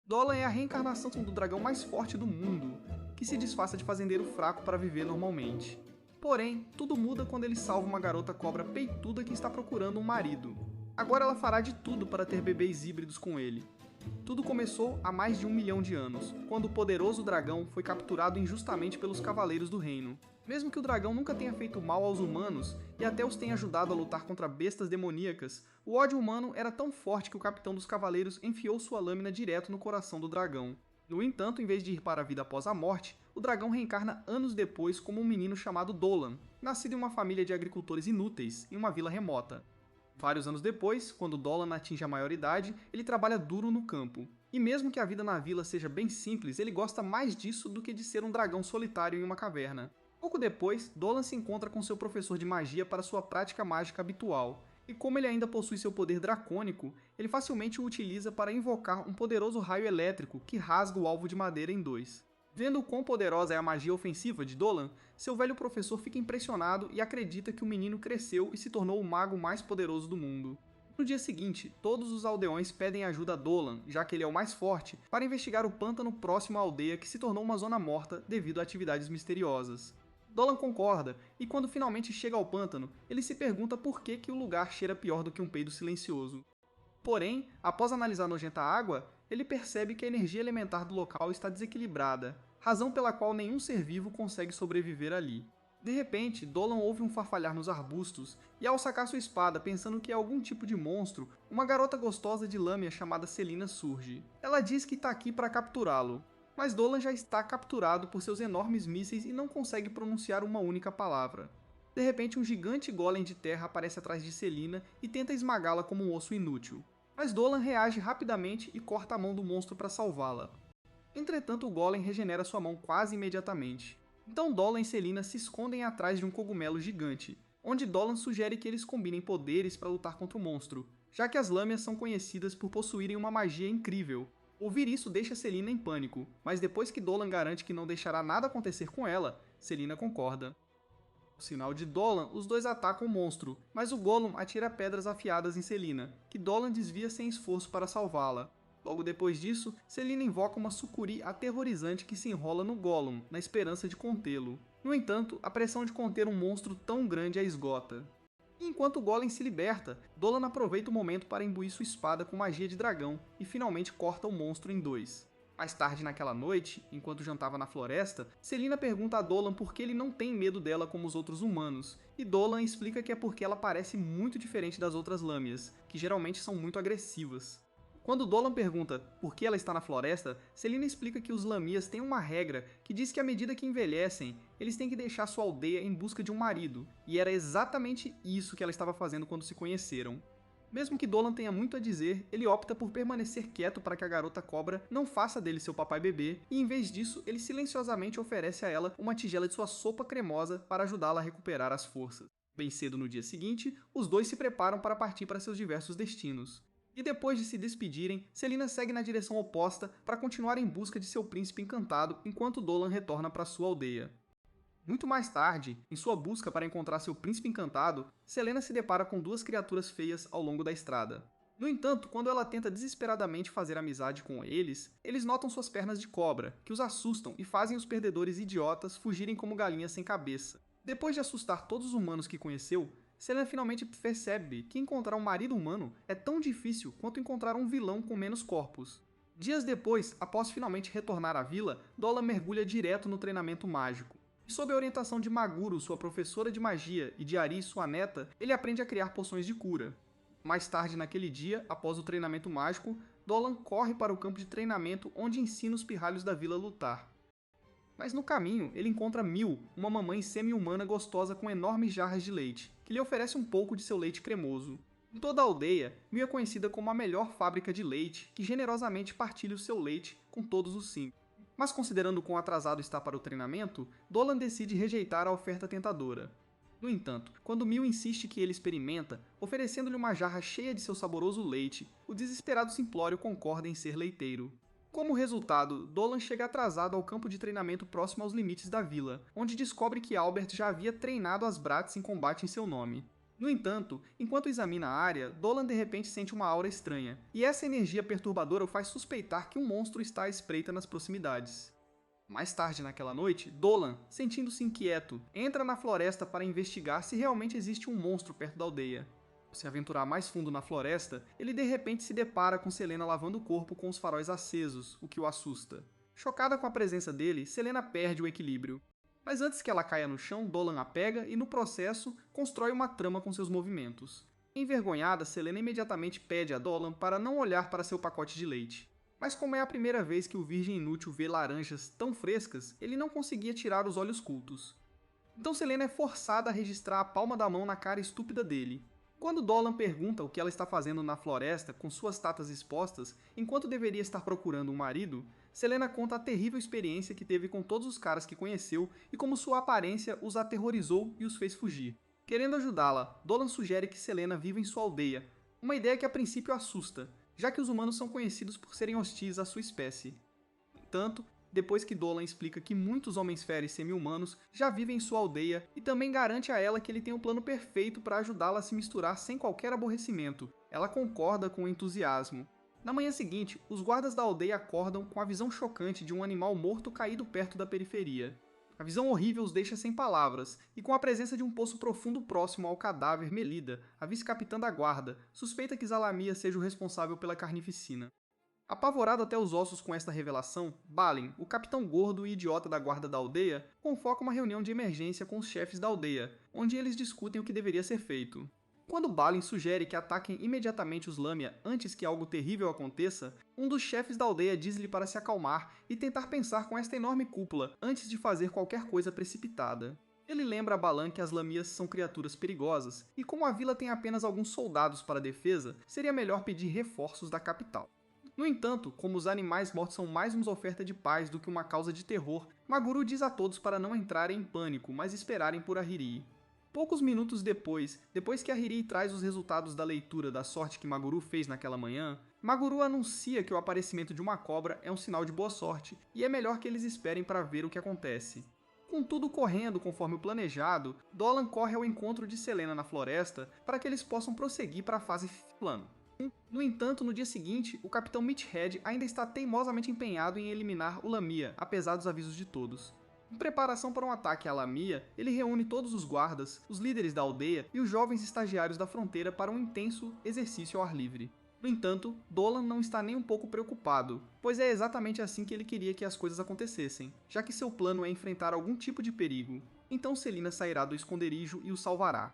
Dolan é a reencarnação do dragão mais forte do mundo, que se disfarça de fazendeiro fraco para viver normalmente. Porém, tudo muda quando ele salva uma garota cobra peituda que está procurando um marido. Agora ela fará de tudo para ter bebês híbridos com ele. Tudo começou há mais de 1 milhão de anos, quando o poderoso dragão foi capturado injustamente pelos cavaleiros do reino. Mesmo que o dragão nunca tenha feito mal aos humanos e até os tenha ajudado a lutar contra bestas demoníacas, o ódio humano era tão forte que o capitão dos cavaleiros enfiou sua lâmina direto no coração do dragão. No entanto, em vez de ir para a vida após a morte, o dragão reencarna anos depois como um menino chamado Dolan, nascido em uma família de agricultores inúteis, em uma vila remota. Vários anos depois, quando Dolan atinge a maioridade, ele trabalha duro no campo. E mesmo que a vida na vila seja bem simples, ele gosta mais disso do que de ser um dragão solitário em uma caverna. Pouco depois, Dolan se encontra com seu professor de magia para sua prática mágica habitual, e como ele ainda possui seu poder dracônico, ele facilmente o utiliza para invocar um poderoso raio elétrico que rasga o alvo de madeira em dois. Vendo o quão poderosa é a magia ofensiva de Dolan, seu velho professor fica impressionado e acredita que o menino cresceu e se tornou o mago mais poderoso do mundo. No dia seguinte, todos os aldeões pedem ajuda a Dolan, já que ele é o mais forte, para investigar o pântano próximo à aldeia que se tornou uma zona morta devido a atividades misteriosas. Dolan concorda, e quando finalmente chega ao pântano, ele se pergunta por que o lugar cheira pior do que um peido silencioso. Porém, após analisar a nojenta água, ele percebe que a energia elementar do local está desequilibrada, razão pela qual nenhum ser vivo consegue sobreviver ali. De repente, Dolan ouve um farfalhar nos arbustos, e ao sacar sua espada pensando que é algum tipo de monstro, uma garota gostosa de lâmina chamada Selina surge. Ela diz que está aqui para capturá-lo, mas Dolan já está capturado por seus enormes mísseis e não consegue pronunciar uma única palavra. De repente, um gigante golem de terra aparece atrás de Selina e tenta esmagá-la como um osso inútil. Mas Dolan reage rapidamente e corta a mão do monstro para salvá-la. Entretanto, o golem regenera sua mão quase imediatamente. Então Dolan e Selina se escondem atrás de um cogumelo gigante, onde Dolan sugere que eles combinem poderes para lutar contra o monstro, já que as lâmias são conhecidas por possuírem uma magia incrível. Ouvir isso deixa Selina em pânico, mas depois que Dolan garante que não deixará nada acontecer com ela, Selina concorda. Ao sinal de Dolan, os dois atacam o monstro, mas o Gollum atira pedras afiadas em Selina, que Dolan desvia sem esforço para salvá-la. Logo depois disso, Selina invoca uma sucuri aterrorizante que se enrola no Gollum, na esperança de contê-lo. No entanto, a pressão de conter um monstro tão grande a esgota. E enquanto o Golem se liberta, Dolan aproveita o momento para imbuir sua espada com magia de dragão e finalmente corta o monstro em dois. Mais tarde naquela noite, enquanto jantava na floresta, Selina pergunta a Dolan por que ele não tem medo dela como os outros humanos, e Dolan explica que é porque ela parece muito diferente das outras lâmias, que geralmente são muito agressivas. Quando Dolan pergunta por que ela está na floresta, Selina explica que os lâmias têm uma regra que diz que à medida que envelhecem, eles têm que deixar sua aldeia em busca de um marido, e era exatamente isso que ela estava fazendo quando se conheceram. Mesmo que Dolan tenha muito a dizer, ele opta por permanecer quieto para que a garota cobra não faça dele seu papai bebê, e em vez disso, ele silenciosamente oferece a ela uma tigela de sua sopa cremosa para ajudá-la a recuperar as forças. Bem cedo no dia seguinte, os dois se preparam para partir para seus diversos destinos. E depois de se despedirem, Selina segue na direção oposta para continuar em busca de seu príncipe encantado enquanto Dolan retorna para sua aldeia. Muito mais tarde, em sua busca para encontrar seu príncipe encantado, Selena se depara com duas criaturas feias ao longo da estrada. No entanto, quando ela tenta desesperadamente fazer amizade com eles, eles notam suas pernas de cobra, que os assustam e fazem os perdedores idiotas fugirem como galinhas sem cabeça. Depois de assustar todos os humanos que conheceu, Selena finalmente percebe que encontrar um marido humano é tão difícil quanto encontrar um vilão com menos corpos. Dias depois, após finalmente retornar à vila, Dolan mergulha direto no treinamento mágico. E sob a orientação de Maguro, sua professora de magia, e de Ari, sua neta, ele aprende a criar poções de cura. Mais tarde naquele dia, após o treinamento mágico, Dolan corre para o campo de treinamento onde ensina os pirralhos da vila a lutar. Mas no caminho, ele encontra Mil, uma mamãe semi-humana gostosa com enormes jarras de leite, que lhe oferece um pouco de seu leite cremoso. Em toda a aldeia, Mil é conhecida como a melhor fábrica de leite, que generosamente partilha o seu leite com todos os 5. Mas considerando quão atrasado está para o treinamento, Dolan decide rejeitar a oferta tentadora. No entanto, quando Mil insiste que ele experimenta, oferecendo-lhe uma jarra cheia de seu saboroso leite, o desesperado simplório concorda em ser leiteiro. Como resultado, Dolan chega atrasado ao campo de treinamento próximo aos limites da vila, onde descobre que Albert já havia treinado as Bratz em combate em seu nome. No entanto, enquanto examina a área, Dolan de repente sente uma aura estranha, e essa energia perturbadora o faz suspeitar que um monstro está à espreita nas proximidades. Mais tarde naquela noite, Dolan, sentindo-se inquieto, entra na floresta para investigar se realmente existe um monstro perto da aldeia. Ao se aventurar mais fundo na floresta, ele de repente se depara com Selena lavando o corpo com os faróis acesos, o que o assusta. Chocada com a presença dele, Selena perde o equilíbrio. Mas antes que ela caia no chão, Dolan a pega e, no processo, constrói uma trama com seus movimentos. Envergonhada, Selena imediatamente pede a Dolan para não olhar para seu pacote de leite. Mas como é a primeira vez que o Virgem Inútil vê laranjas tão frescas, ele não conseguia tirar os olhos cultos. Então Selena é forçada a registrar a palma da mão na cara estúpida dele. Quando Dolan pergunta o que ela está fazendo na floresta com suas tatas expostas, enquanto deveria estar procurando um marido, Selena conta a terrível experiência que teve com todos os caras que conheceu e como sua aparência os aterrorizou e os fez fugir. Querendo ajudá-la, Dolan sugere que Selena viva em sua aldeia, uma ideia que a princípio assusta, já que os humanos são conhecidos por serem hostis à sua espécie. No entanto, depois que Dolan explica que muitos homens-fera e semi-humanos já vivem em sua aldeia e também garante a ela que ele tem um plano perfeito para ajudá-la a se misturar sem qualquer aborrecimento, ela concorda com entusiasmo. Na manhã seguinte, os guardas da aldeia acordam com a visão chocante de um animal morto caído perto da periferia. A visão horrível os deixa sem palavras, e com a presença de um poço profundo próximo ao cadáver, Melida, a vice-capitã da guarda, suspeita que Zalamia seja o responsável pela carnificina. Apavorado até os ossos com esta revelação, Balin, o capitão gordo e idiota da guarda da aldeia, convoca uma reunião de emergência com os chefes da aldeia, onde eles discutem o que deveria ser feito. Quando Balin sugere que ataquem imediatamente os Lamia antes que algo terrível aconteça, um dos chefes da aldeia diz-lhe para se acalmar e tentar pensar com esta enorme cúpula antes de fazer qualquer coisa precipitada. Ele lembra a Balan que as Lamias são criaturas perigosas, e como a vila tem apenas alguns soldados para a defesa, seria melhor pedir reforços da capital. No entanto, como os animais mortos são mais uma oferta de paz do que uma causa de terror, Maguru diz a todos para não entrarem em pânico, mas esperarem por Ahiri. Poucos minutos depois que Ahiri traz os resultados da leitura da sorte que Maguru fez naquela manhã, Maguru anuncia que o aparecimento de uma cobra é um sinal de boa sorte e é melhor que eles esperem para ver o que acontece. Com tudo correndo conforme o planejado, Dolan corre ao encontro de Selena na floresta para que eles possam prosseguir para a fase plano. No entanto, no dia seguinte, o capitão Meathead ainda está teimosamente empenhado em eliminar o Lamia, apesar dos avisos de todos. Em preparação para um ataque à Lamia, ele reúne todos os guardas, os líderes da aldeia e os jovens estagiários da fronteira para um intenso exercício ao ar livre. No entanto, Dolan não está nem um pouco preocupado, pois é exatamente assim que ele queria que as coisas acontecessem, já que seu plano é enfrentar algum tipo de perigo. Então Selena sairá do esconderijo e o salvará.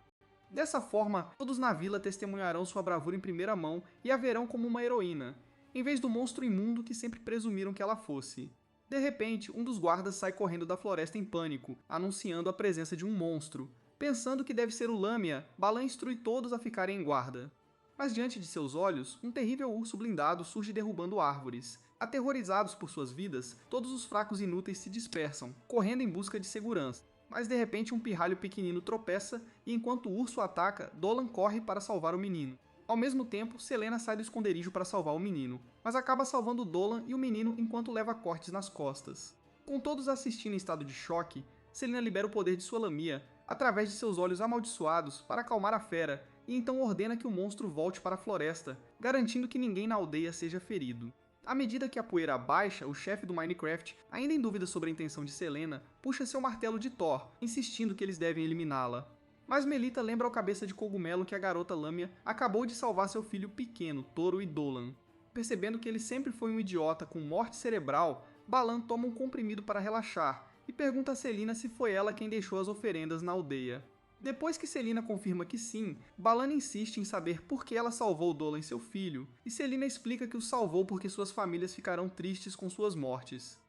Dessa forma, todos na vila testemunharão sua bravura em primeira mão e a verão como uma heroína, em vez do monstro imundo que sempre presumiram que ela fosse. De repente, um dos guardas sai correndo da floresta em pânico, anunciando a presença de um monstro. Pensando que deve ser o Lamia, Balan instrui todos a ficarem em guarda. Mas diante de seus olhos, um terrível urso blindado surge derrubando árvores. Aterrorizados por suas vidas, todos os fracos inúteis se dispersam, correndo em busca de segurança. Mas de repente um pirralho pequenino tropeça e enquanto o urso ataca, Dolan corre para salvar o menino. Ao mesmo tempo, Selena sai do esconderijo para salvar o menino, mas acaba salvando Dolan e o menino enquanto leva cortes nas costas. Com todos assistindo em estado de choque, Selena libera o poder de sua Lamia, através de seus olhos amaldiçoados, para acalmar a fera, e então ordena que o monstro volte para a floresta, garantindo que ninguém na aldeia seja ferido. À medida que a poeira abaixa, o chefe do Minecraft, ainda em dúvida sobre a intenção de Selena, puxa seu martelo de Thor, insistindo que eles devem eliminá-la. Mas Melita lembra ao cabeça de cogumelo que a garota Lamia acabou de salvar seu filho pequeno, Toro e Dolan. Percebendo que ele sempre foi um idiota com morte cerebral, Balan toma um comprimido para relaxar e pergunta a Selena se foi ela quem deixou as oferendas na aldeia. Depois que Selena confirma que sim, Balan insiste em saber por que ela salvou Dolan e seu filho, e Selena explica que o salvou porque suas famílias ficarão tristes com suas mortes.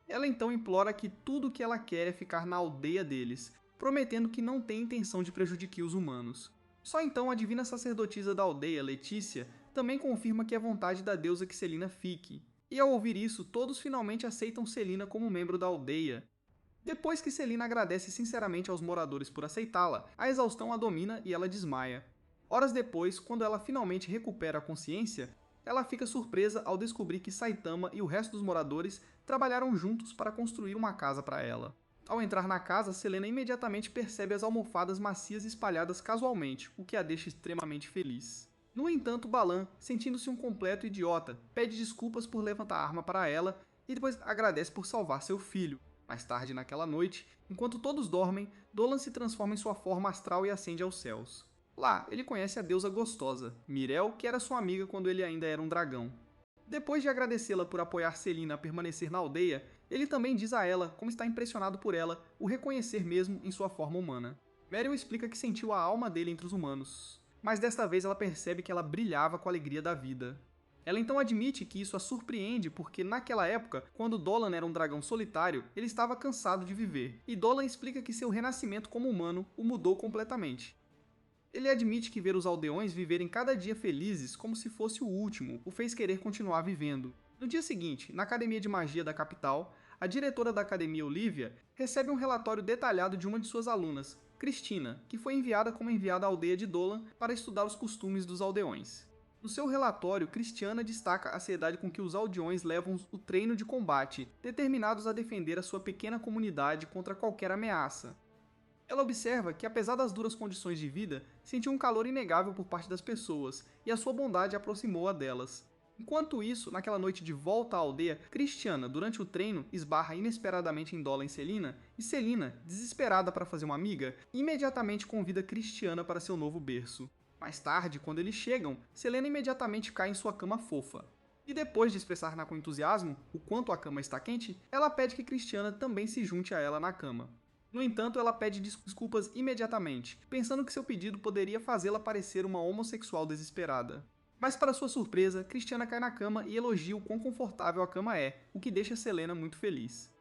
Ela então implora que tudo o que ela quer é ficar na aldeia deles, prometendo que não tem intenção de prejudicar os humanos. Só então a divina sacerdotisa da aldeia, Letícia, também confirma que é vontade da deusa que Selena fique, e ao ouvir isso, todos finalmente aceitam Selena como membro da aldeia. Depois que Selena agradece sinceramente aos moradores por aceitá-la, a exaustão a domina e ela desmaia. Horas depois, quando ela finalmente recupera a consciência, ela fica surpresa ao descobrir que Saitama e o resto dos moradores trabalharam juntos para construir uma casa para ela. Ao entrar na casa, Selena imediatamente percebe as almofadas macias espalhadas casualmente, o que a deixa extremamente feliz. No entanto, Balan, sentindo-se um completo idiota, pede desculpas por levantar a arma para ela e depois agradece por salvar seu filho. Mais tarde naquela noite, enquanto todos dormem, Dolan se transforma em sua forma astral e ascende aos céus. Lá, ele conhece a deusa gostosa, Mirel, que era sua amiga quando ele ainda era um dragão. Depois de agradecê-la por apoiar Selena a permanecer na aldeia, ele também diz a ela como está impressionado por ela o reconhecer mesmo em sua forma humana. Meryl explica que sentiu a alma dele entre os humanos, mas desta vez ela percebe que ela brilhava com a alegria da vida. Ela então admite que isso a surpreende porque naquela época, quando Dolan era um dragão solitário, ele estava cansado de viver, e Dolan explica que seu renascimento como humano o mudou completamente. Ele admite que ver os aldeões viverem cada dia felizes como se fosse o último o fez querer continuar vivendo. No dia seguinte, na Academia de Magia da capital, a diretora da academia, Olivia, recebe um relatório detalhado de uma de suas alunas, Cristina, que foi enviada como enviada à aldeia de Dolan para estudar os costumes dos aldeões. No seu relatório, Cristiana destaca a seriedade com que os aldeões levam o treino de combate, determinados a defender a sua pequena comunidade contra qualquer ameaça. Ela observa que, apesar das duras condições de vida, sentiu um calor inegável por parte das pessoas, e a sua bondade aproximou-a delas. Enquanto isso, naquela noite de volta à aldeia, Cristiana, durante o treino, esbarra inesperadamente em Dolan e Selena, e Selena, desesperada para fazer uma amiga, imediatamente convida Cristiana para seu novo berço. Mais tarde, quando eles chegam, Selena imediatamente cai em sua cama fofa. E depois de expressar com entusiasmo o quanto a cama está quente, ela pede que Cristiana também se junte a ela na cama. No entanto, ela pede desculpas imediatamente, pensando que seu pedido poderia fazê-la parecer uma homossexual desesperada. Mas para sua surpresa, Cristiana cai na cama e elogia o quão confortável a cama é, o que deixa Selena muito feliz.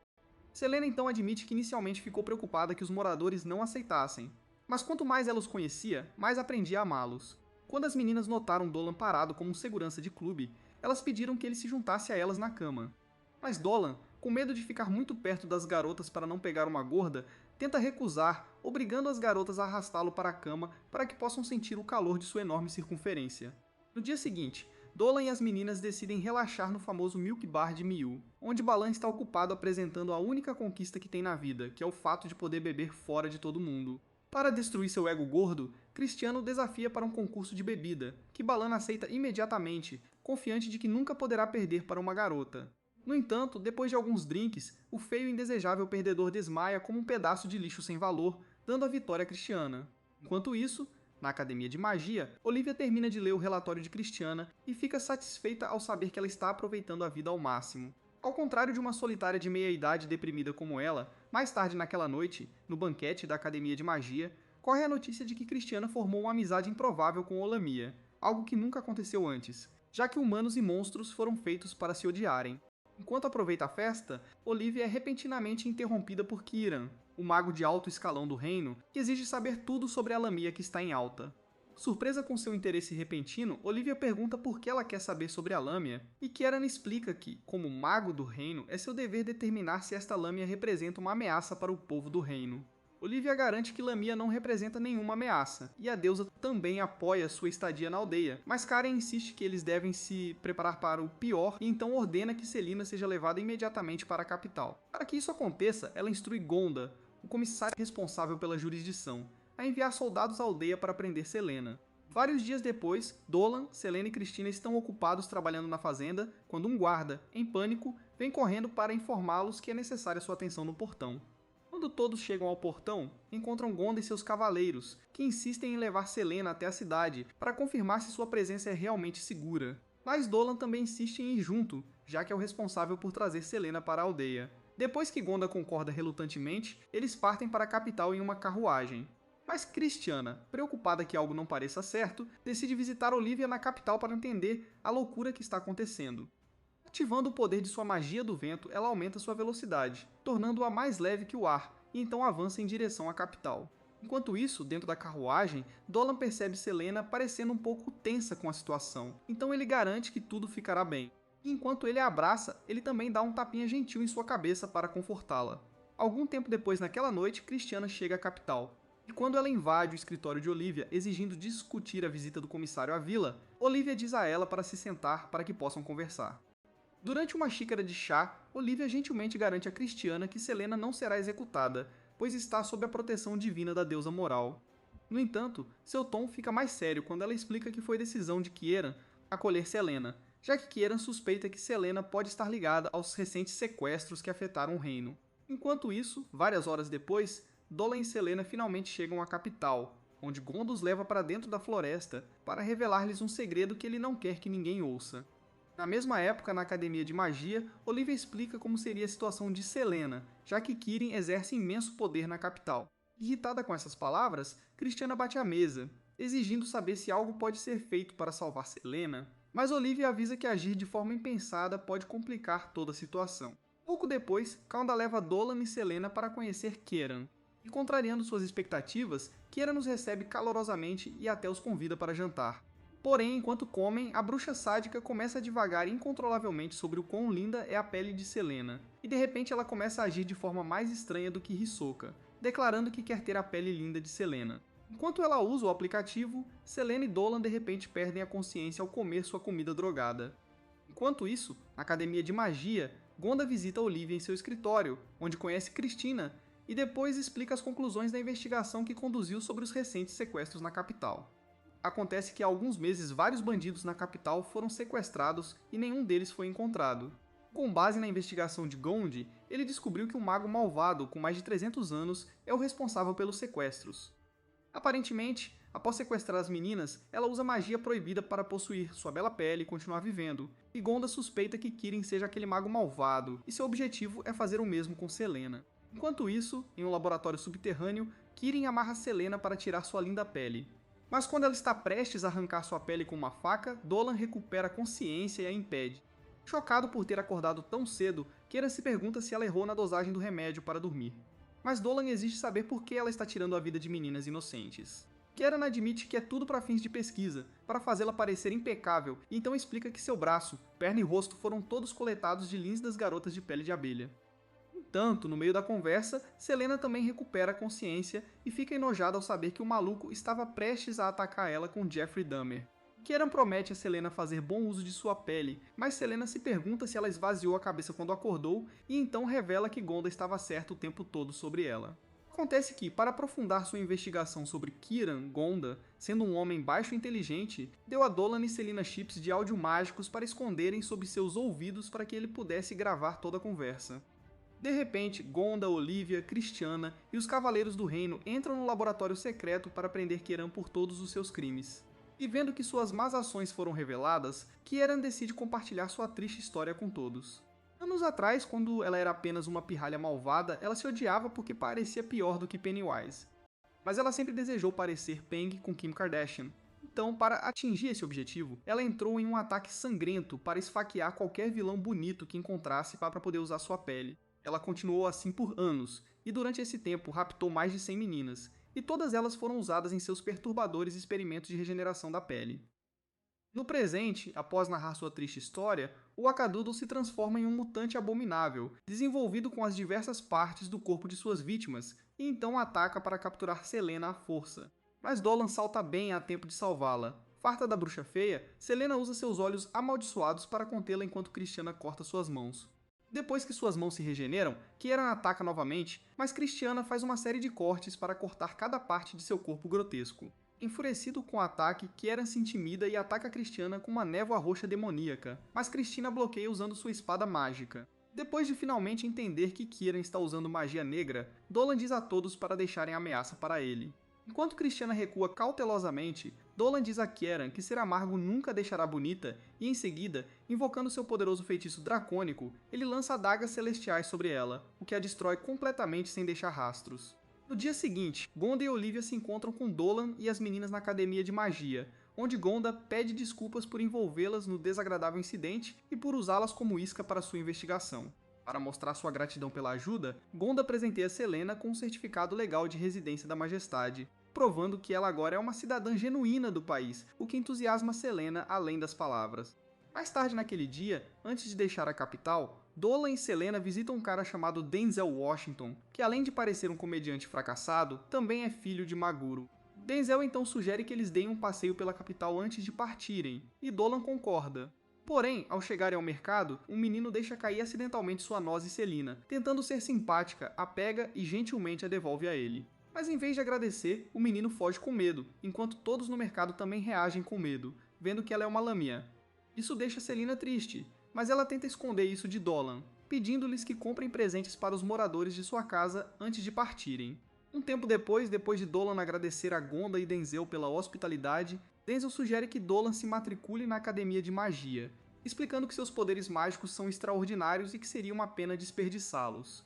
Selena então admite que inicialmente ficou preocupada que os moradores não aceitassem, mas quanto mais ela os conhecia, mais aprendia a amá-los. Quando as meninas notaram Dolan parado como um segurança de clube, elas pediram que ele se juntasse a elas na cama. Mas Dolan, com medo de ficar muito perto das garotas para não pegar uma gorda, tenta recusar, obrigando as garotas a arrastá-lo para a cama para que possam sentir o calor de sua enorme circunferência. No dia seguinte, Dolan e as meninas decidem relaxar no famoso Milk Bar de Miu, onde Balan está ocupado apresentando a única conquista que tem na vida, que é o fato de poder beber fora de todo mundo. Para destruir seu ego gordo, Cristiano o desafia para um concurso de bebida, que Balan aceita imediatamente, confiante de que nunca poderá perder para uma garota. No entanto, depois de alguns drinks, o feio e indesejável perdedor desmaia como um pedaço de lixo sem valor, dando a vitória a Cristiana. Enquanto isso, na Academia de Magia, Olivia termina de ler o relatório de Cristiana e fica satisfeita ao saber que ela está aproveitando a vida ao máximo. Ao contrário de uma solitária de meia-idade deprimida como ela, mais tarde naquela noite, no banquete da Academia de Magia, corre a notícia de que Cristiana formou uma amizade improvável com Olamia, algo que nunca aconteceu antes, já que humanos e monstros foram feitos para se odiarem. Enquanto aproveita a festa, Olivia é repentinamente interrompida por Kiran, o mago de alto escalão do reino, que exige saber tudo sobre a Lamia que está em alta. Surpresa com seu interesse repentino, Olivia pergunta por que ela quer saber sobre a Lâmia, e Kieran explica que, como mago do reino, é seu dever determinar se esta Lâmia representa uma ameaça para o povo do reino. Olivia garante que Lamia não representa nenhuma ameaça, e a deusa também apoia sua estadia na aldeia, mas Karen insiste que eles devem se preparar para o pior e então ordena que Selena seja levada imediatamente para a capital. Para que isso aconteça, ela instrui Gonda, o comissário responsável pela jurisdição, a enviar soldados à aldeia para prender Selena. Vários dias depois, Dolan, Selena e Cristina estão ocupados trabalhando na fazenda, quando um guarda, em pânico, vem correndo para informá-los que é necessária sua atenção no portão. Quando todos chegam ao portão, encontram Gonda e seus cavaleiros, que insistem em levar Selena até a cidade para confirmar se sua presença é realmente segura. Mas Dolan também insiste em ir junto, já que é o responsável por trazer Selena para a aldeia. Depois que Gonda concorda relutantemente, eles partem para a capital em uma carruagem. Mas Cristiana, preocupada que algo não pareça certo, decide visitar Olivia na capital para entender a loucura que está acontecendo. Ativando o poder de sua magia do vento, ela aumenta sua velocidade, tornando-a mais leve que o ar, e então avança em direção à capital. Enquanto isso, dentro da carruagem, Dolan percebe Selena parecendo um pouco tensa com a situação, então ele garante que tudo ficará bem. E enquanto ele a abraça, ele também dá um tapinha gentil em sua cabeça para confortá-la. Algum tempo depois naquela noite, Cristiana chega à capital. E quando ela invade o escritório de Olivia, exigindo discutir a visita do comissário à vila, Olivia diz a ela para se sentar para que possam conversar. Durante uma xícara de chá, Olivia gentilmente garante a Christiana que Selena não será executada, pois está sob a proteção divina da deusa moral. No entanto, seu tom fica mais sério quando ela explica que foi decisão de Kieran acolher Selena, já que Kieran suspeita que Selena pode estar ligada aos recentes sequestros que afetaram o reino. Enquanto isso, várias horas depois, Dolan e Selena finalmente chegam à capital, onde Gonda os leva para dentro da floresta para revelar-lhes um segredo que ele não quer que ninguém ouça. Na mesma época, na Academia de Magia, Olivia explica como seria a situação de Selena, já que Kirin exerce imenso poder na capital. Irritada com essas palavras, Christiana bate à mesa, exigindo saber se algo pode ser feito para salvar Selena, mas Olivia avisa que agir de forma impensada pode complicar toda a situação. Pouco depois, Kaunda leva Dolan e Selena para conhecer Kieran, e contrariando suas expectativas, Kieran os recebe calorosamente e até os convida para jantar. Porém, enquanto comem, a bruxa sádica começa a divagar incontrolavelmente sobre o quão linda é a pele de Selena, e de repente ela começa a agir de forma mais estranha do que Hisoka, declarando que quer ter a pele linda de Selena. Enquanto ela usa o aplicativo, Selena e Dolan de repente perdem a consciência ao comer sua comida drogada. Enquanto isso, na Academia de Magia, Gonda visita Olivia em seu escritório, onde conhece Cristina, e depois explica as conclusões da investigação que conduziu sobre os recentes sequestros na capital. Acontece que há alguns meses vários bandidos na capital foram sequestrados e nenhum deles foi encontrado. Com base na investigação de Gondi, ele descobriu que um mago malvado com mais de 300 anos é o responsável pelos sequestros. Aparentemente, após sequestrar as meninas, ela usa magia proibida para possuir sua bela pele e continuar vivendo, e Gonda suspeita que Kirin seja aquele mago malvado, e seu objetivo é fazer o mesmo com Selena. Enquanto isso, em um laboratório subterrâneo, Kirin amarra Selena para tirar sua linda pele. Mas quando ela está prestes a arrancar sua pele com uma faca, Dolan recupera a consciência e a impede. Chocado por ter acordado tão cedo, Kieran se pergunta se ela errou na dosagem do remédio para dormir. Mas Dolan exige saber por que ela está tirando a vida de meninas inocentes. Kieran admite que é tudo para fins de pesquisa, para fazê-la parecer impecável, e então explica que seu braço, perna e rosto foram todos coletados de lins das garotas de pele de abelha. Entanto, no meio da conversa, Selena também recupera a consciência e fica enojada ao saber que o maluco estava prestes a atacar ela com Jeffrey Dahmer. Kieran promete a Selena fazer bom uso de sua pele, mas Selena se pergunta se ela esvaziou a cabeça quando acordou e então revela que Gonda estava certo o tempo todo sobre ela. Acontece que, para aprofundar sua investigação sobre Kieran, Gonda, sendo um homem baixo e inteligente, deu a Dolan e Selena chips de áudio mágicos para esconderem sob seus ouvidos para que ele pudesse gravar toda a conversa. De repente, Gonda, Olivia, Christiana e os Cavaleiros do Reino entram no laboratório secreto para prender Kieran por todos os seus crimes. E vendo que suas más ações foram reveladas, Kieran decide compartilhar sua triste história com todos. Anos atrás, quando ela era apenas uma pirralha malvada, ela se odiava porque parecia pior do que Pennywise. Mas ela sempre desejou parecer Peng com Kim Kardashian. Então, para atingir esse objetivo, ela entrou em um ataque sangrento para esfaquear qualquer vilão bonito que encontrasse para poder usar sua pele. Ela continuou assim por anos, e durante esse tempo raptou mais de 100 meninas, e todas elas foram usadas em seus perturbadores experimentos de regeneração da pele. No presente, após narrar sua triste história, o Wakadoodle se transforma em um mutante abominável, desenvolvido com as diversas partes do corpo de suas vítimas, e então ataca para capturar Selena à força. Mas Dolan salta bem a tempo de salvá-la. Farta da bruxa feia, Selena usa seus olhos amaldiçoados para contê-la enquanto Christiana corta suas mãos. Depois que suas mãos se regeneram, Kieran ataca novamente, mas Christiana faz uma série de cortes para cortar cada parte de seu corpo grotesco. Enfurecido com o ataque, Kieran se intimida e ataca Christiana com uma névoa roxa demoníaca, mas Christina bloqueia usando sua espada mágica. Depois de finalmente entender que Kieran está usando magia negra, Dolan diz a todos para deixarem a ameaça para ele. Enquanto Christiana recua cautelosamente, Dolan diz a Kieran que ser amargo nunca a deixará bonita e, em seguida, invocando seu poderoso feitiço dracônico, ele lança adagas celestiais sobre ela, o que a destrói completamente sem deixar rastros. No dia seguinte, Gonda e Olivia se encontram com Dolan e as meninas na Academia de Magia, onde Gonda pede desculpas por envolvê-las no desagradável incidente e por usá-las como isca para sua investigação. Para mostrar sua gratidão pela ajuda, Gonda presenteia Selena com um certificado legal de residência da Majestade, provando que ela agora é uma cidadã genuína do país, o que entusiasma Selena além das palavras. Mais tarde naquele dia, antes de deixar a capital, Dolan e Selena visitam um cara chamado Denzel Washington, que além de parecer um comediante fracassado, também é filho de Maguro. Denzel então sugere que eles deem um passeio pela capital antes de partirem, e Dolan concorda. Porém, ao chegarem ao mercado, um menino deixa cair acidentalmente sua noz e Celina. Tentando ser simpática, a pega e gentilmente a devolve a ele. Mas em vez de agradecer, o menino foge com medo, enquanto todos no mercado também reagem com medo, vendo que ela é uma lamia. Isso deixa Celina triste, mas ela tenta esconder isso de Dolan, pedindo-lhes que comprem presentes para os moradores de sua casa antes de partirem. Um tempo depois de Dolan agradecer a Gonda e Denzel pela hospitalidade, Denzel sugere que Dolan se matricule na Academia de Magia, explicando que seus poderes mágicos são extraordinários e que seria uma pena desperdiçá-los.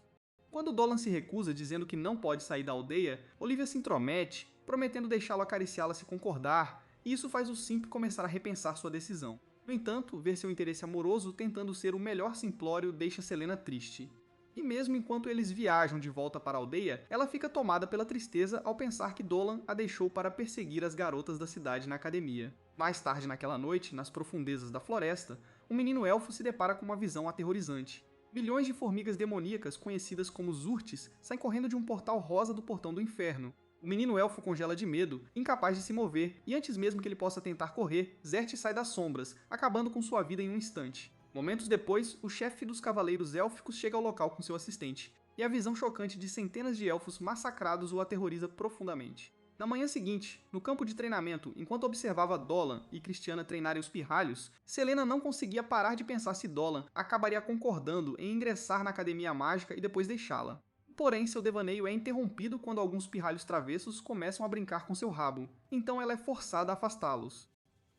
Quando Dolan se recusa, dizendo que não pode sair da aldeia, Olivia se intromete, prometendo deixá-lo acariciá-la se concordar, e isso faz o Simp começar a repensar sua decisão. No entanto, ver seu interesse amoroso tentando ser o melhor simplório deixa Selena triste. E mesmo enquanto eles viajam de volta para a aldeia, ela fica tomada pela tristeza ao pensar que Dolan a deixou para perseguir as garotas da cidade na academia. Mais tarde naquela noite, nas profundezas da floresta, um menino elfo se depara com uma visão aterrorizante. Milhões de formigas demoníacas, conhecidas como Zurtes, saem correndo de um portal rosa do Portão do Inferno. O menino elfo congela de medo, incapaz de se mover, e antes mesmo que ele possa tentar correr, Zert sai das sombras, acabando com sua vida em um instante. Momentos depois, o chefe dos cavaleiros élficos chega ao local com seu assistente, e a visão chocante de centenas de elfos massacrados o aterroriza profundamente. Na manhã seguinte, no campo de treinamento, enquanto observava Dolan e Christiana treinarem os pirralhos, Selena não conseguia parar de pensar se Dolan acabaria concordando em ingressar na academia mágica e depois deixá-la. Porém, seu devaneio é interrompido quando alguns pirralhos travessos começam a brincar com seu rabo, então ela é forçada a afastá-los.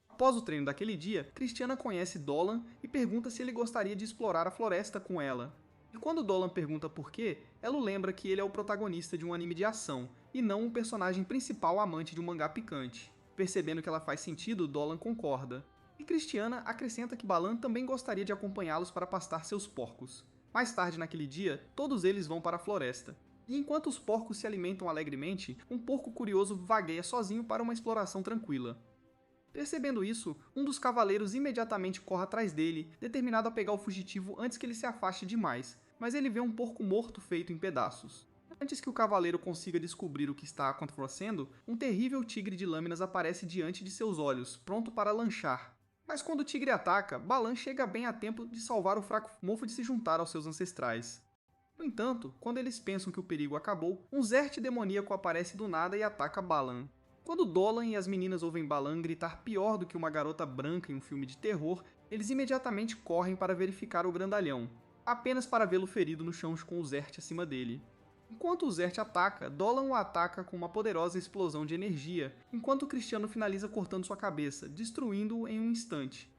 Após o treino daquele dia, Christiana conhece Dolan e pergunta se ele gostaria de explorar a floresta com ela. E quando Dolan pergunta por quê, ela lembra que ele é o protagonista de um anime de ação, e não um personagem principal amante de um mangá picante. Percebendo que ela faz sentido, Dolan concorda. E Christiana acrescenta que Balan também gostaria de acompanhá-los para pastar seus porcos. Mais tarde naquele dia, todos eles vão para a floresta. E enquanto os porcos se alimentam alegremente, um porco curioso vagueia sozinho para uma exploração tranquila. Percebendo isso, um dos cavaleiros imediatamente corre atrás dele, determinado a pegar o fugitivo antes que ele se afaste demais, mas ele vê um porco morto feito em pedaços. Antes que o cavaleiro consiga descobrir o que está acontecendo, um terrível tigre de lâminas aparece diante de seus olhos, pronto para lanchar. Mas quando o tigre ataca, Balan chega bem a tempo de salvar o fraco mofo de se juntar aos seus ancestrais. No entanto, quando eles pensam que o perigo acabou, um Zert demoníaco aparece do nada e ataca Balan. Quando Dolan e as meninas ouvem Balan gritar pior do que uma garota branca em um filme de terror, eles imediatamente correm para verificar o grandalhão, apenas para vê-lo ferido no chão com o Zert acima dele. Enquanto o Zert ataca, Dolan o ataca com uma poderosa explosão de energia, enquanto o Cristiano finaliza cortando sua cabeça, destruindo-o em um instante.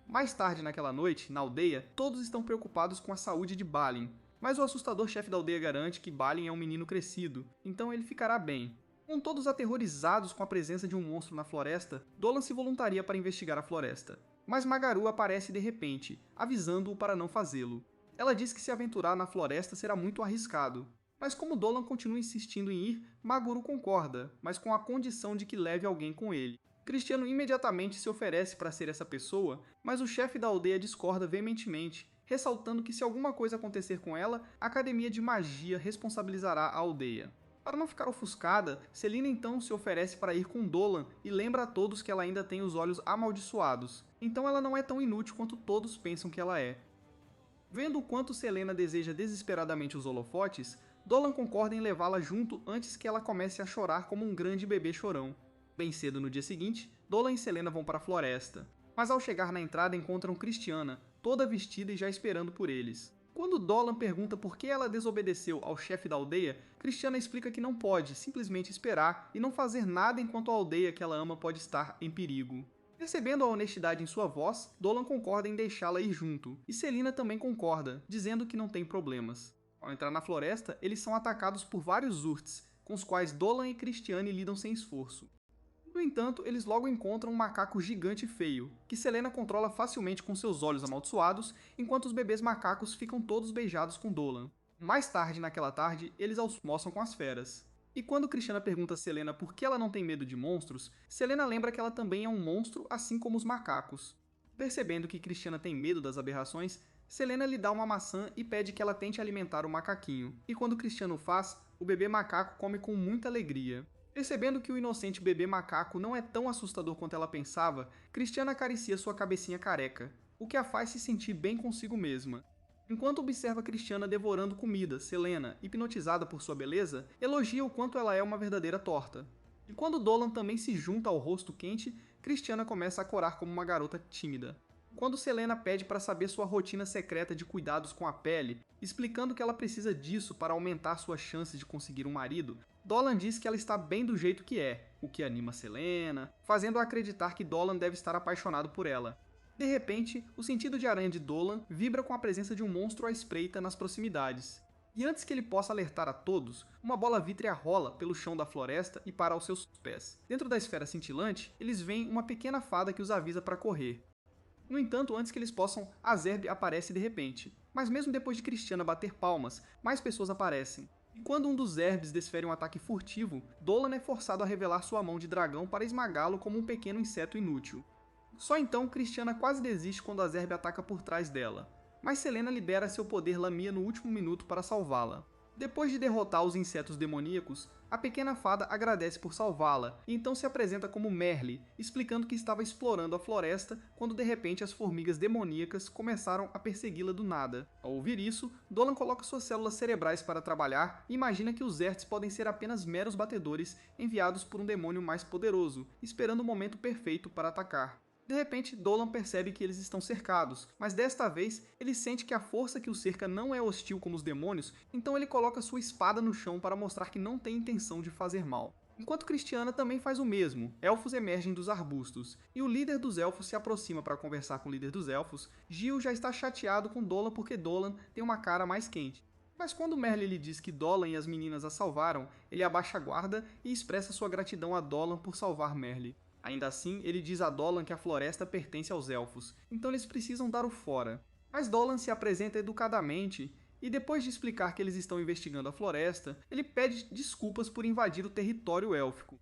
Mais tarde naquela noite, na aldeia, todos estão preocupados com a saúde de Balin, mas o assustador chefe da aldeia garante que Balin é um menino crescido, então ele ficará bem. Com todos aterrorizados com a presença de um monstro na floresta, Dolan se voluntaria para investigar a floresta. Mas Magaru aparece de repente, avisando-o para não fazê-lo. Ela diz que se aventurar na floresta será muito arriscado. Mas como Dolan continua insistindo em ir, Magaru concorda, mas com a condição de que leve alguém com ele. Cristiano imediatamente se oferece para ser essa pessoa, mas o chefe da aldeia discorda veementemente, ressaltando que se alguma coisa acontecer com ela, a Academia de Magia responsabilizará a aldeia. Para não ficar ofuscada, Selina então se oferece para ir com Dolan e lembra a todos que ela ainda tem os olhos amaldiçoados, então ela não é tão inútil quanto todos pensam que ela é. Vendo o quanto Selena deseja desesperadamente os holofotes, Dolan concorda em levá-la junto antes que ela comece a chorar como um grande bebê chorão. Bem cedo no dia seguinte, Dolan e Selena vão para a floresta, mas ao chegar na entrada encontram Christiana, toda vestida e já esperando por eles. Quando Dolan pergunta por que ela desobedeceu ao chefe da aldeia, Christiana explica que não pode simplesmente esperar e não fazer nada enquanto a aldeia que ela ama pode estar em perigo. Percebendo a honestidade em sua voz, Dolan concorda em deixá-la ir junto, e Selina também concorda, dizendo que não tem problemas. Ao entrar na floresta, eles são atacados por vários Zurts, com os quais Dolan e Christiane lidam sem esforço. No entanto, eles logo encontram um macaco gigante e feio, que Selena controla facilmente com seus olhos amaldiçoados, enquanto os bebês macacos ficam todos beijados com Dolan. Mais tarde naquela tarde, eles almoçam com as feras. E quando Christiana pergunta a Selena por que ela não tem medo de monstros, Selena lembra que ela também é um monstro, assim como os macacos. Percebendo que Christiana tem medo das aberrações, Selena lhe dá uma maçã e pede que ela tente alimentar o macaquinho. E quando Christiana o faz, o bebê macaco come com muita alegria. Percebendo que o inocente bebê macaco não é tão assustador quanto ela pensava, Christiana acaricia sua cabecinha careca. o que a faz se sentir bem consigo mesma. Enquanto observa Christiana devorando comida, Selena, hipnotizada por sua beleza, elogia o quanto ela é uma verdadeira torta. E quando Dolan também se junta ao rosto quente, Christiana começa a corar como uma garota tímida. Quando Selena pede para saber sua rotina secreta de cuidados com a pele, explicando que ela precisa disso para aumentar suas chances de conseguir um marido, Dolan diz que ela está bem do jeito que é, o que anima Selena, fazendo-a acreditar que Dolan deve estar apaixonado por ela. De repente, o sentido de aranha de Dolan vibra com a presença de um monstro à espreita nas proximidades. E antes que ele possa alertar a todos, uma bola vítrea rola pelo chão da floresta e para aos seus pés. Dentro da esfera cintilante, eles veem uma pequena fada que os avisa para correr. No entanto, antes que eles possam, Azerb aparece de repente. Mas mesmo depois de Christiana bater palmas, mais pessoas aparecem. E quando um dos Zerbs desfere um ataque furtivo, Dolan é forçado a revelar sua mão de dragão para esmagá-lo como um pequeno inseto inútil. Só então, Christiana quase desiste quando Azerb ataca por trás dela. Mas Selena libera seu poder Lamia no último minuto para salvá-la. Depois de derrotar os insetos demoníacos, a pequena fada agradece por salvá-la e então se apresenta como Merle, explicando que estava explorando a floresta quando de repente as formigas demoníacas começaram a persegui-la do nada. Ao ouvir isso, Dolan coloca suas células cerebrais para trabalhar e imagina que os Zerts podem ser apenas meros batedores enviados por um demônio mais poderoso, esperando o momento perfeito para atacar. De repente, Dolan percebe que eles estão cercados, mas desta vez ele sente que a força que o cerca não é hostil como os demônios, então ele coloca sua espada no chão para mostrar que não tem intenção de fazer mal. Enquanto Christiana também faz o mesmo, elfos emergem dos arbustos, e o líder dos elfos se aproxima para conversar com o líder dos elfos. Gil já está chateado com Dolan porque Dolan tem uma cara mais quente. Mas quando Merle lhe diz que Dolan e as meninas a salvaram, ele abaixa a guarda e expressa sua gratidão a Dolan por salvar Merle. Ainda assim, ele diz a Dolan que a floresta pertence aos elfos, então eles precisam dar o fora. Mas Dolan se apresenta educadamente e depois de explicar que eles estão investigando a floresta, ele pede desculpas por invadir o território élfico.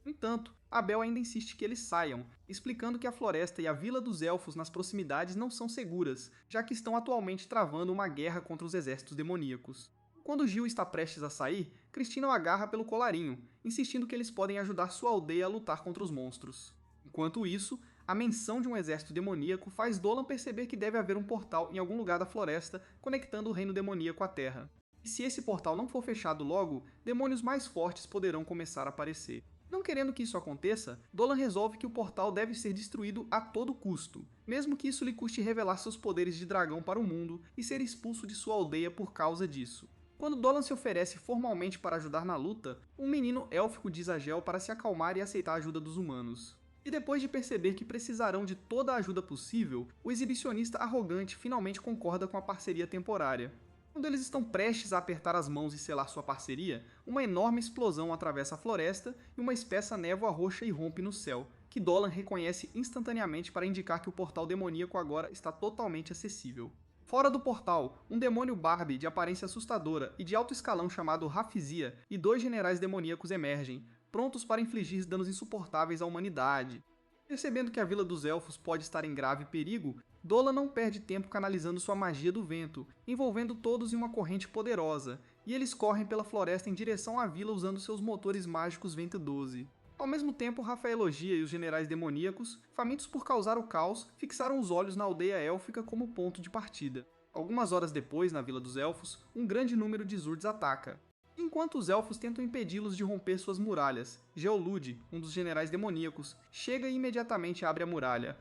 No entanto, Abel ainda insiste que eles saiam, explicando que a floresta e a vila dos elfos nas proximidades não são seguras, já que estão atualmente travando uma guerra contra os exércitos demoníacos. Quando Gil está prestes a sair, Christina o agarra pelo colarinho, insistindo que eles podem ajudar sua aldeia a lutar contra os monstros. Enquanto isso, a menção de um exército demoníaco faz Dolan perceber que deve haver um portal em algum lugar da floresta conectando o reino demoníaco à Terra. E se esse portal não for fechado logo, demônios mais fortes poderão começar a aparecer. Não querendo que isso aconteça, Dolan resolve que o portal deve ser destruído a todo custo, mesmo que isso lhe custe revelar seus poderes de dragão para o mundo e ser expulso de sua aldeia por causa disso. Quando Dolan se oferece formalmente para ajudar na luta, um menino élfico diz a Gel para se acalmar e aceitar a ajuda dos humanos. E depois de perceber que precisarão de toda a ajuda possível, o exibicionista arrogante finalmente concorda com a parceria temporária. Quando eles estão prestes a apertar as mãos e selar sua parceria, uma enorme explosão atravessa a floresta e uma espessa névoa roxa irrompe no céu, que Dolan reconhece instantaneamente para indicar que o portal demoníaco agora está totalmente acessível. Fora do portal, um demônio Barbie de aparência assustadora e de alto escalão chamado Rafizia e 2 generais demoníacos emergem, prontos para infligir danos insuportáveis à humanidade. Percebendo que a Vila dos Elfos pode estar em grave perigo, Dolan não perde tempo canalizando sua magia do vento, envolvendo todos em uma corrente poderosa, e eles correm pela floresta em direção à vila usando seus motores mágicos Vento 12. Ao mesmo tempo, Rafaelogia e os generais demoníacos, famintos por causar o caos, fixaram os olhos na aldeia élfica como ponto de partida. Algumas horas depois, na Vila dos Elfos, um grande número de Zurds ataca. Enquanto os elfos tentam impedi-los de romper suas muralhas, Geolude, um dos generais demoníacos, chega e imediatamente abre a muralha.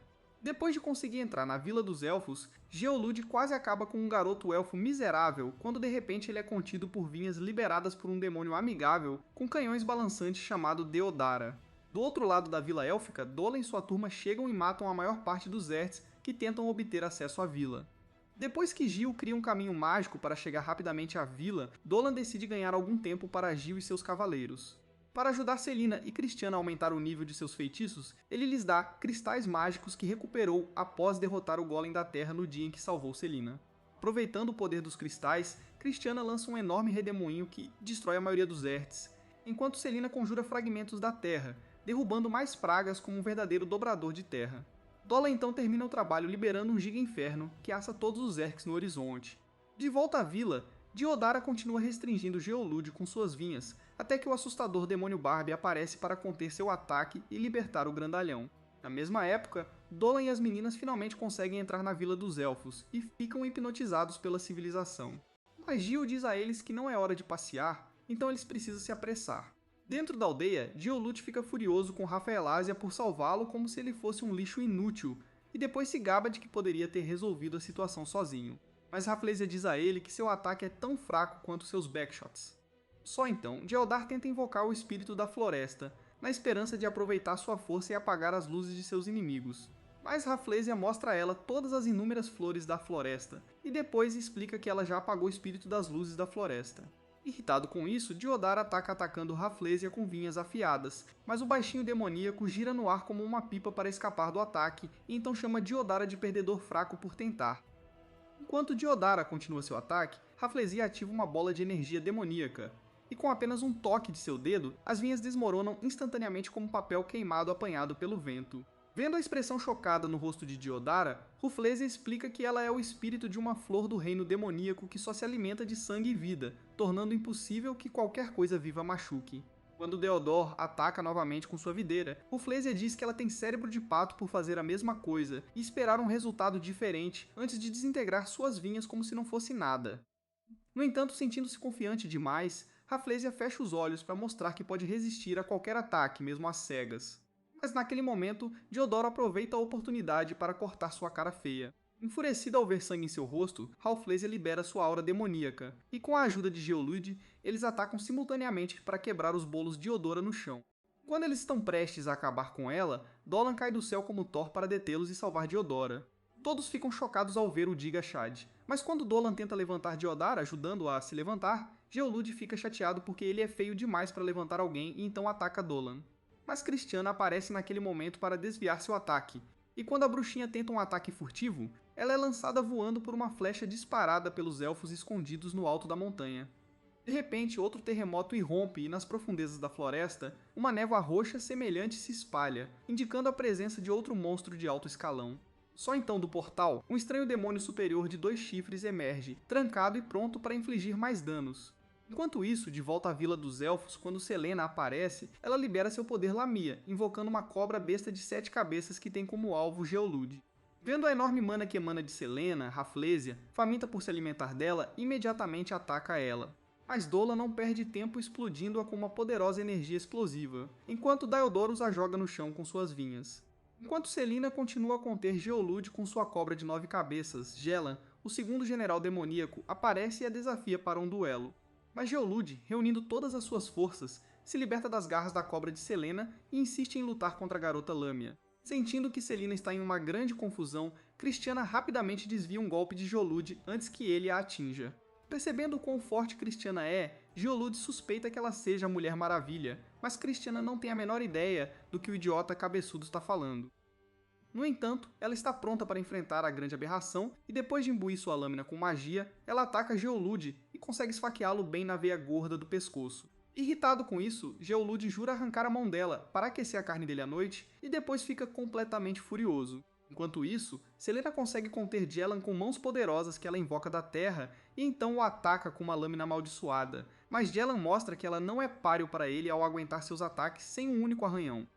Depois de conseguir entrar na Vila dos Elfos, Geolude quase acaba com um garoto elfo miserável quando de repente ele é contido por vinhas liberadas por um demônio amigável com canhões balançantes chamado Deodara. Do outro lado da Vila Élfica, Dolan e sua turma chegam e matam a maior parte dos Zerts que tentam obter acesso à vila. Depois que Gil cria um caminho mágico para chegar rapidamente à vila, Dolan decide ganhar algum tempo para Gil e seus cavaleiros. Para ajudar Selena e Christiana a aumentar o nível de seus feitiços, ele lhes dá cristais mágicos que recuperou após derrotar o Golem da Terra no dia em que salvou Selena. Aproveitando o poder dos cristais, Christiana lança um enorme redemoinho que destrói a maioria dos Zerts, enquanto Selena conjura fragmentos da Terra, derrubando mais pragas como um verdadeiro dobrador de terra. Dolan então termina o trabalho liberando um Giga Inferno que assa todos os Zerks no horizonte. De volta à vila, Deodara continua restringindo Geolude com suas vinhas, até que o assustador demônio Barbie aparece para conter seu ataque e libertar o grandalhão. Na mesma época, Dolan e as meninas finalmente conseguem entrar na Vila dos Elfos e ficam hipnotizados pela civilização. Mas Gil diz a eles que não é hora de passear, então eles precisam se apressar. Dentro da aldeia, Geolut fica furioso com Rafaelásia por salvá-lo como se ele fosse um lixo inútil, e depois se gaba de que poderia ter resolvido a situação sozinho. Mas Rafflesia diz a ele que seu ataque é tão fraco quanto seus backshots. Só então, Jeldar tenta invocar o espírito da floresta, na esperança de aproveitar sua força e apagar as luzes de seus inimigos. Mas Rafflesia mostra a ela todas as inúmeras flores da floresta, e depois explica que ela já apagou o espírito das luzes da floresta. Irritado com isso, Diodar ataca atacando Rafflesia com vinhas afiadas, mas o baixinho demoníaco gira no ar como uma pipa para escapar do ataque, e então chama Diodara de perdedor fraco por tentar. Enquanto Diodara continua seu ataque, Rafflesia ativa uma bola de energia demoníaca, e com apenas um toque de seu dedo, as vinhas desmoronam instantaneamente como papel queimado apanhado pelo vento. Vendo a expressão chocada no rosto de Diodara, Rafflesia explica que ela é o espírito de uma flor do reino demoníaco que só se alimenta de sangue e vida, tornando impossível que qualquer coisa viva a machuque. Quando Deodor ataca novamente com sua videira, Rafflesia diz que ela tem cérebro de pato por fazer a mesma coisa e esperar um resultado diferente antes de desintegrar suas vinhas como se não fosse nada. No entanto, sentindo-se confiante demais, Rafflesia fecha os olhos para mostrar que pode resistir a qualquer ataque, mesmo às cegas. Mas naquele momento, Diodoro aproveita a oportunidade para cortar sua cara feia. Enfurecida ao ver sangue em seu rosto, Rafflesia libera sua aura demoníaca, e com a ajuda de Geolud, eles atacam simultaneamente para quebrar os bolos de Odora no chão. Quando eles estão prestes a acabar com ela, Dolan cai do céu como Thor para detê-los e salvar Diodora. Todos ficam chocados ao ver o Digashad, mas quando Dolan tenta levantar Diodara, ajudando-a a se levantar, Geolud fica chateado porque ele é feio demais para levantar alguém e então ataca Dolan. Mas Cristiana aparece naquele momento para desviar seu ataque, e quando a bruxinha tenta um ataque furtivo, ela é lançada voando por uma flecha disparada pelos elfos escondidos no alto da montanha. De repente, outro terremoto irrompe e nas profundezas da floresta, uma névoa roxa semelhante se espalha, indicando a presença de outro monstro de alto escalão. Só então do portal, um estranho demônio superior de 2 chifres emerge, trancado e pronto para infligir mais danos. Enquanto isso, de volta à Vila dos Elfos, quando Selena aparece, ela libera seu poder Lamia, invocando uma cobra besta de 7 cabeças que tem como alvo Geolud. Vendo a enorme mana que emana de Selena, Rafflesia, faminta por se alimentar dela, imediatamente ataca ela. Mas Dolan não perde tempo explodindo-a com uma poderosa energia explosiva, enquanto Daeodorus a joga no chão com suas vinhas. Enquanto Selena continua a conter Geolud com sua cobra de 9 cabeças, Gelan, o segundo general demoníaco, aparece e a desafia para um duelo. Mas Geolud, reunindo todas as suas forças, se liberta das garras da cobra de Selena e insiste em lutar contra a garota Lamia. Sentindo que Selena está em uma grande confusão, Cristiana rapidamente desvia um golpe de Geolud antes que ele a atinja. Percebendo o quão forte Cristiana é, Geolud suspeita que ela seja a Mulher Maravilha, mas Cristiana não tem a menor ideia do que o idiota cabeçudo está falando. No entanto, ela está pronta para enfrentar a grande aberração e depois de imbuir sua lâmina com magia, ela ataca Geolud e consegue esfaqueá-lo bem na veia gorda do pescoço. Irritado com isso, Geolud jura arrancar a mão dela para aquecer a carne dele à noite e depois fica completamente furioso. Enquanto isso, Selena consegue conter Jelan com mãos poderosas que ela invoca da terra e então o ataca com uma lâmina amaldiçoada, mas Jelan mostra que ela não é páreo para ele ao aguentar seus ataques sem um único arranhão.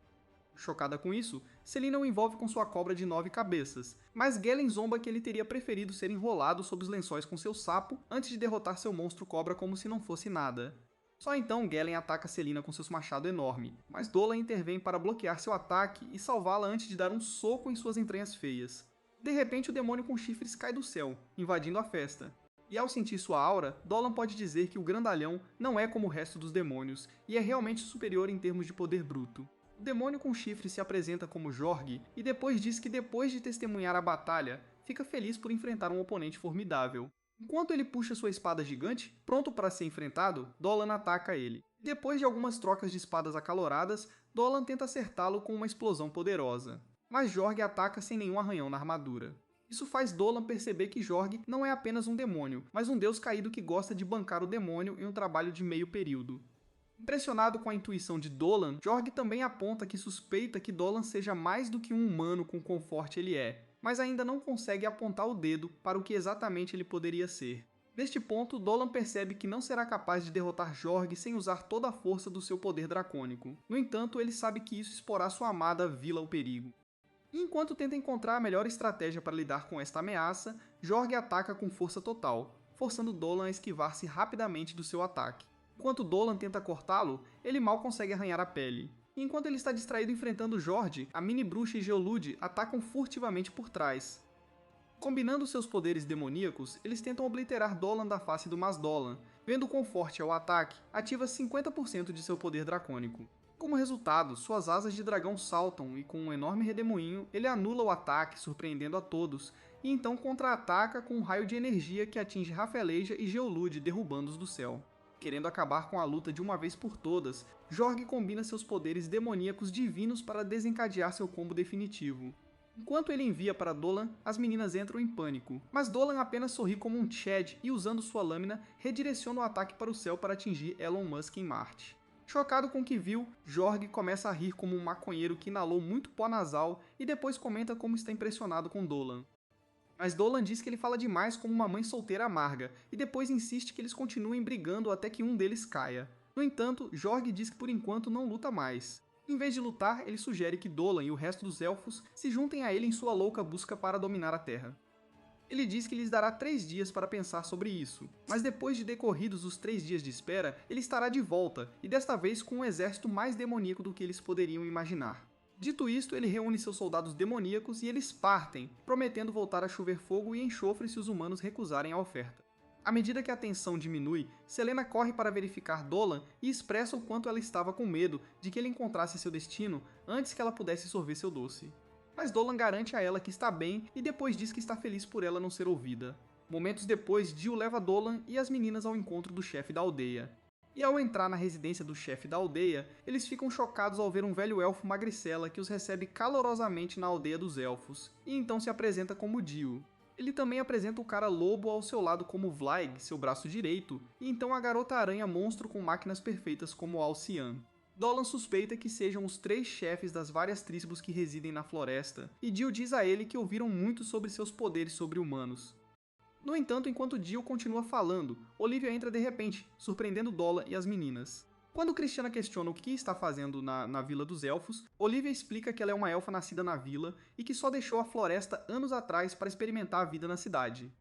Chocada com isso, Selena o envolve com sua cobra de 9 cabeças, mas Galen zomba que ele teria preferido ser enrolado sob os lençóis com seu sapo antes de derrotar seu monstro cobra como se não fosse nada. Só então Galen ataca Selena com seu machado enorme, mas Dolan intervém para bloquear seu ataque e salvá-la antes de dar um soco em suas entranhas feias. De repente o demônio com chifres cai do céu, invadindo a festa. E ao sentir sua aura, Dolan pode dizer que o grandalhão não é como o resto dos demônios, e é realmente superior em termos de poder bruto. O demônio com chifre se apresenta como Jorg e depois diz que depois de testemunhar a batalha, fica feliz por enfrentar um oponente formidável. Enquanto ele puxa sua espada gigante, pronto para ser enfrentado, Dolan ataca ele. Depois de algumas trocas de espadas acaloradas, Dolan tenta acertá-lo com uma explosão poderosa. Mas Jorg ataca sem nenhum arranhão na armadura. Isso faz Dolan perceber que Jorg não é apenas um demônio, mas um deus caído que gosta de bancar o demônio em um trabalho de meio período. Impressionado com a intuição de Dolan, Jorg também aponta que suspeita que Dolan seja mais do que um humano com quão forte ele é, mas ainda não consegue apontar o dedo para o que exatamente ele poderia ser. Neste ponto, Dolan percebe que não será capaz de derrotar Jorg sem usar toda a força do seu poder dracônico. No entanto, ele sabe que isso exporá sua amada Vila ao perigo. E enquanto tenta encontrar a melhor estratégia para lidar com esta ameaça, Jorg ataca com força total, forçando Dolan a esquivar-se rapidamente do seu ataque. Enquanto Dolan tenta cortá-lo, ele mal consegue arranhar a pele. E enquanto ele está distraído enfrentando Jorge, a mini bruxa e Geolude atacam furtivamente por trás. Combinando seus poderes demoníacos, eles tentam obliterar Dolan da face do Mas-Dolan. Vendo quão forte é o ataque, ativa 50% de seu poder dracônico. Como resultado, suas asas de dragão saltam e, com um enorme redemoinho, ele anula o ataque, surpreendendo a todos, e então contra-ataca com um raio de energia que atinge Rafeleja e Geolude, derrubando-os do céu. Querendo acabar com a luta de uma vez por todas, Jorg combina seus poderes demoníacos divinos para desencadear seu combo definitivo. Enquanto ele envia para Dolan, as meninas entram em pânico, mas Dolan apenas sorri como um Chad e, usando sua lâmina, redireciona o ataque para o céu para atingir Elon Musk em Marte. Chocado com o que viu, Jorg começa a rir como um maconheiro que inalou muito pó nasal e depois comenta como está impressionado com Dolan. Mas Dolan diz que ele fala demais como uma mãe solteira amarga, e depois insiste que eles continuem brigando até que um deles caia. No entanto, Jorg diz que por enquanto não luta mais. Em vez de lutar, ele sugere que Dolan e o resto dos elfos se juntem a ele em sua louca busca para dominar a Terra. Ele diz que lhes dará 3 dias para pensar sobre isso, mas depois de decorridos os 3 dias de espera, ele estará de volta, e desta vez com um exército mais demoníaco do que eles poderiam imaginar. Dito isto, ele reúne seus soldados demoníacos e eles partem, prometendo voltar a chover fogo e enxofre se os humanos recusarem a oferta. À medida que a tensão diminui, Selena corre para verificar Dolan e expressa o quanto ela estava com medo de que ele encontrasse seu destino antes que ela pudesse sorver seu doce. Mas Dolan garante a ela que está bem e depois diz que está feliz por ela não ser ouvida. Momentos depois, Jill leva Dolan e as meninas ao encontro do chefe da aldeia. E ao entrar na residência do chefe da aldeia, eles ficam chocados ao ver um velho elfo magricela que os recebe calorosamente na aldeia dos elfos, e então se apresenta como Jill. Ele também apresenta o cara lobo ao seu lado como Vlaig, seu braço direito, e então a garota aranha monstro com máquinas perfeitas como Alcian. Dolan suspeita que sejam os 3 chefes das várias tribos que residem na floresta, e Jill diz a ele que ouviram muito sobre seus poderes sobre-humanos. No entanto, enquanto Jill continua falando, Olivia entra de repente, surpreendendo Dolan e as meninas. Quando Christiana questiona o que está fazendo na Vila dos Elfos, Olivia explica que ela é uma elfa nascida na vila e que só deixou a floresta anos atrás para experimentar a vida na cidade.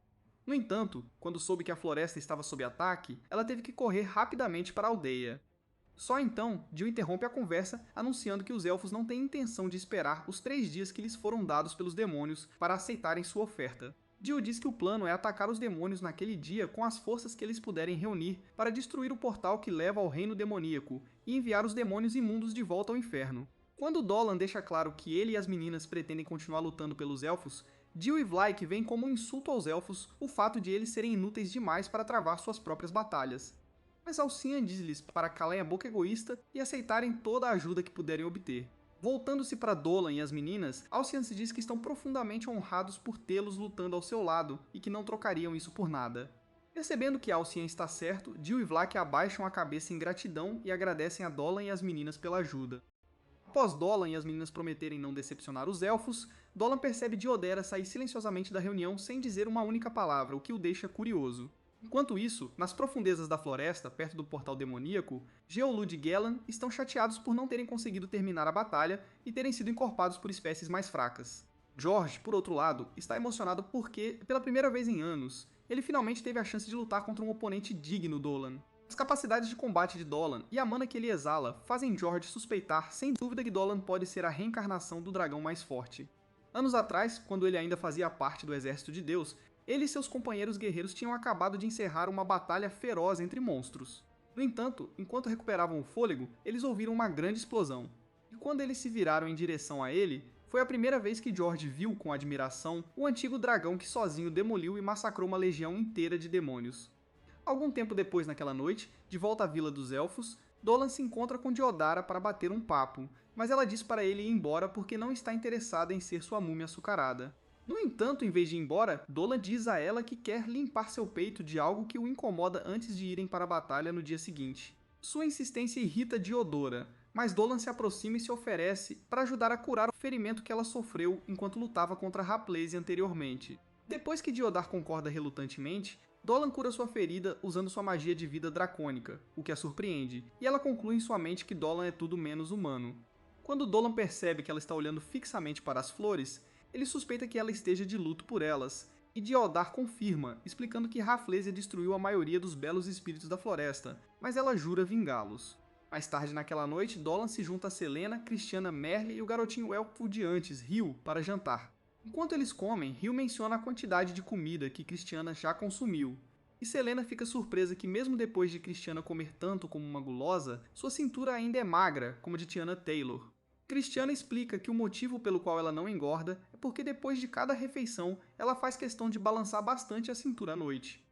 No entanto, quando soube que a floresta estava sob ataque, ela teve que correr rapidamente para a aldeia. Só então, Jill interrompe a conversa, anunciando que os elfos não têm intenção de esperar os 3 dias que lhes foram dados pelos demônios para aceitarem sua oferta. Jill diz que o plano é atacar os demônios naquele dia com as forças que eles puderem reunir para destruir o portal que leva ao reino demoníaco e enviar os demônios imundos de volta ao inferno. Quando Dolan deixa claro que ele e as meninas pretendem continuar lutando pelos elfos, Jill e Vlaik veem como um insulto aos elfos o fato de eles serem inúteis demais para travar suas próprias batalhas. Mas Alcian diz-lhes para calarem a boca egoísta e aceitarem toda a ajuda que puderem obter. Voltando-se para Dolan e as meninas, Alcian se diz que estão profundamente honrados por tê-los lutando ao seu lado e que não trocariam isso por nada. Percebendo que Alcian está certo, Jill e Vlaik abaixam a cabeça em gratidão e agradecem a Dolan e as meninas pela ajuda. Após Dolan e as meninas prometerem não decepcionar os elfos, Dolan percebe Diodera sair silenciosamente da reunião sem dizer uma única palavra, o que o deixa curioso. Enquanto isso, nas profundezas da floresta, perto do portal demoníaco, Geolude e Gellan estão chateados por não terem conseguido terminar a batalha e terem sido encorpados por espécies mais fracas. Jorge, por outro lado, está emocionado porque, pela primeira vez em anos, ele finalmente teve a chance de lutar contra um oponente digno Dolan. As capacidades de combate de Dolan e a mana que ele exala fazem Jorge suspeitar sem dúvida que Dolan pode ser a reencarnação do dragão mais forte. Anos atrás, quando ele ainda fazia parte do Exército de Deus, ele e seus companheiros guerreiros tinham acabado de encerrar uma batalha feroz entre monstros. No entanto, enquanto recuperavam o fôlego, eles ouviram uma grande explosão. E quando eles se viraram em direção a ele, foi a primeira vez que George viu com admiração o antigo dragão que sozinho demoliu e massacrou uma legião inteira de demônios. Algum tempo depois naquela noite, de volta à Vila dos Elfos, Dolan se encontra com Diodara para bater um papo, mas ela diz para ele ir embora porque não está interessada em ser sua múmia açucarada. No entanto, em vez de ir embora, Dolan diz a ela que quer limpar seu peito de algo que o incomoda antes de irem para a batalha no dia seguinte. Sua insistência irrita Diodora, mas Dolan se aproxima e se oferece para ajudar a curar o ferimento que ela sofreu enquanto lutava contra Raplaze anteriormente. Depois que Diodar concorda relutantemente, Dolan cura sua ferida usando sua magia de vida dracônica, o que a surpreende, e ela conclui em sua mente que Dolan é tudo menos humano. Quando Dolan percebe que ela está olhando fixamente para as flores, ele suspeita que ela esteja de luto por elas, e Diodar confirma, explicando que Rafflesia destruiu a maioria dos belos espíritos da floresta, mas ela jura vingá-los. Mais tarde naquela noite, Dolan se junta a Selena, Christiana, Merle e o garotinho elfo de antes, Hugh, para jantar. Enquanto eles comem, Hugh menciona a quantidade de comida que Christiana já consumiu, e Selena fica surpresa que mesmo depois de Christiana comer tanto como uma gulosa, sua cintura ainda é magra, como a de Tiana Taylor. Christiana explica que o motivo pelo qual ela não engorda é porque depois de cada refeição, ela faz questão de balançar bastante a cintura à noite.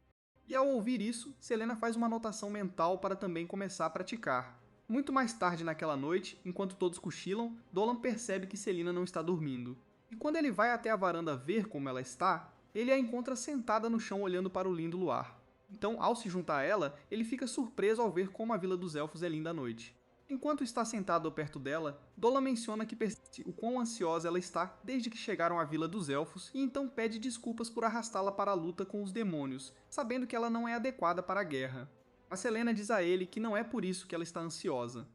E ao ouvir isso, Selena faz uma anotação mental para também começar a praticar. Muito mais tarde naquela noite, enquanto todos cochilam, Dolan percebe que Selena não está dormindo. E quando ele vai até a varanda ver como ela está, ele a encontra sentada no chão olhando para o lindo luar. Então, ao se juntar a ela, ele fica surpreso ao ver como a Vila dos Elfos é linda à noite. Enquanto está sentado perto dela, Dolan menciona que percebe o quão ansiosa ela está desde que chegaram à Vila dos Elfos e então pede desculpas por arrastá-la para a luta com os demônios, sabendo que ela não é adequada para a guerra. Mas Selena diz a ele que não é por isso que ela está ansiosa.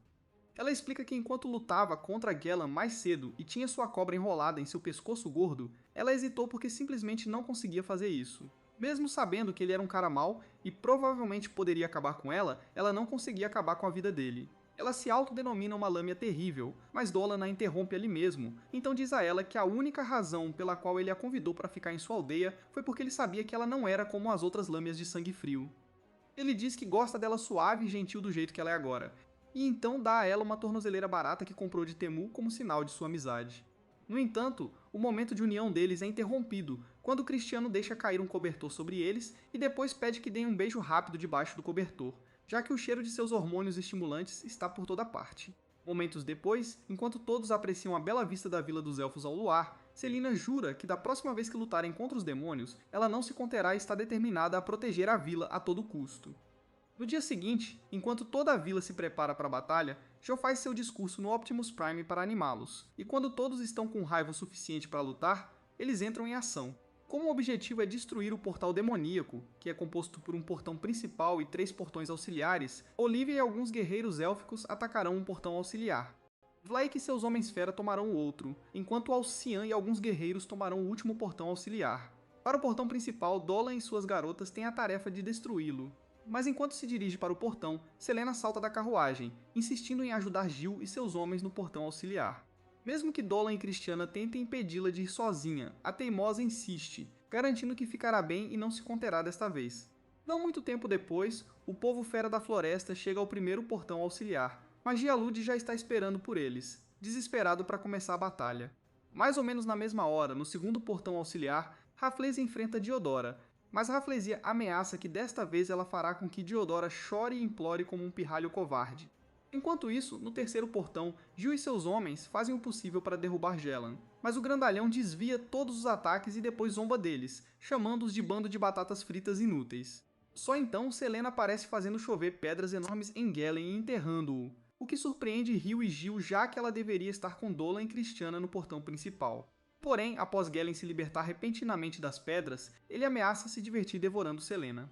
Ela explica que enquanto lutava contra Gellan mais cedo e tinha sua cobra enrolada em seu pescoço gordo, ela hesitou porque simplesmente não conseguia fazer isso. Mesmo sabendo que ele era um cara mau e provavelmente poderia acabar com ela, ela não conseguia acabar com a vida dele. Ela se autodenomina uma lâmina terrível, mas Dolan a interrompe ali mesmo, então diz a ela que a única razão pela qual ele a convidou para ficar em sua aldeia foi porque ele sabia que ela não era como as outras lâminas de sangue frio. Ele diz que gosta dela suave e gentil do jeito que ela é agora, e então dá a ela uma tornozeleira barata que comprou de Temu como sinal de sua amizade. No entanto, o momento de união deles é interrompido quando Cristiano deixa cair um cobertor sobre eles e depois pede que deem um beijo rápido debaixo do cobertor, já que o cheiro de seus hormônios estimulantes está por toda parte. Momentos depois, enquanto todos apreciam a bela vista da Vila dos Elfos ao luar, Selena jura que da próxima vez que lutarem contra os demônios, ela não se conterá e está determinada a proteger a vila a todo custo. No dia seguinte, enquanto toda a vila se prepara para a batalha, Jo faz seu discurso no Optimus Prime para animá-los, e quando todos estão com raiva o suficiente para lutar, eles entram em ação. Como o objetivo é destruir o portal demoníaco, que é composto por um portão principal e 3 portões auxiliares, Olivia e alguns guerreiros élficos atacarão um portão auxiliar. Vlaik e seus Homens-Fera tomarão o outro, enquanto Alcian e alguns guerreiros tomarão o último portão auxiliar. Para o portão principal, Dolan e suas garotas têm a tarefa de destruí-lo. Mas enquanto se dirige para o portão, Selena salta da carruagem, insistindo em ajudar Gil e seus homens no portão auxiliar. Mesmo que Dolan e Christiana tentem impedi-la de ir sozinha, a teimosa insiste, garantindo que ficará bem e não se conterá desta vez. Não muito tempo depois, o povo fera da floresta chega ao primeiro portão auxiliar, mas Gialud já está esperando por eles, desesperado para começar a batalha. Mais ou menos na mesma hora, no segundo portão auxiliar, Rafflesia enfrenta Diodora, mas Rafflesia ameaça que desta vez ela fará com que Diodora chore e implore como um pirralho covarde. Enquanto isso, no terceiro portão, Gil e seus homens fazem o possível para derrubar Gellan, mas o grandalhão desvia todos os ataques e depois zomba deles, chamando-os de bando de batatas fritas inúteis. Só então Selena aparece fazendo chover pedras enormes em Gellan e enterrando-o, o que surpreende Hugh e Gil já que ela deveria estar com Dolan e Christiana no portão principal. Porém, após Gellan se libertar repentinamente das pedras, ele ameaça se divertir devorando Selena.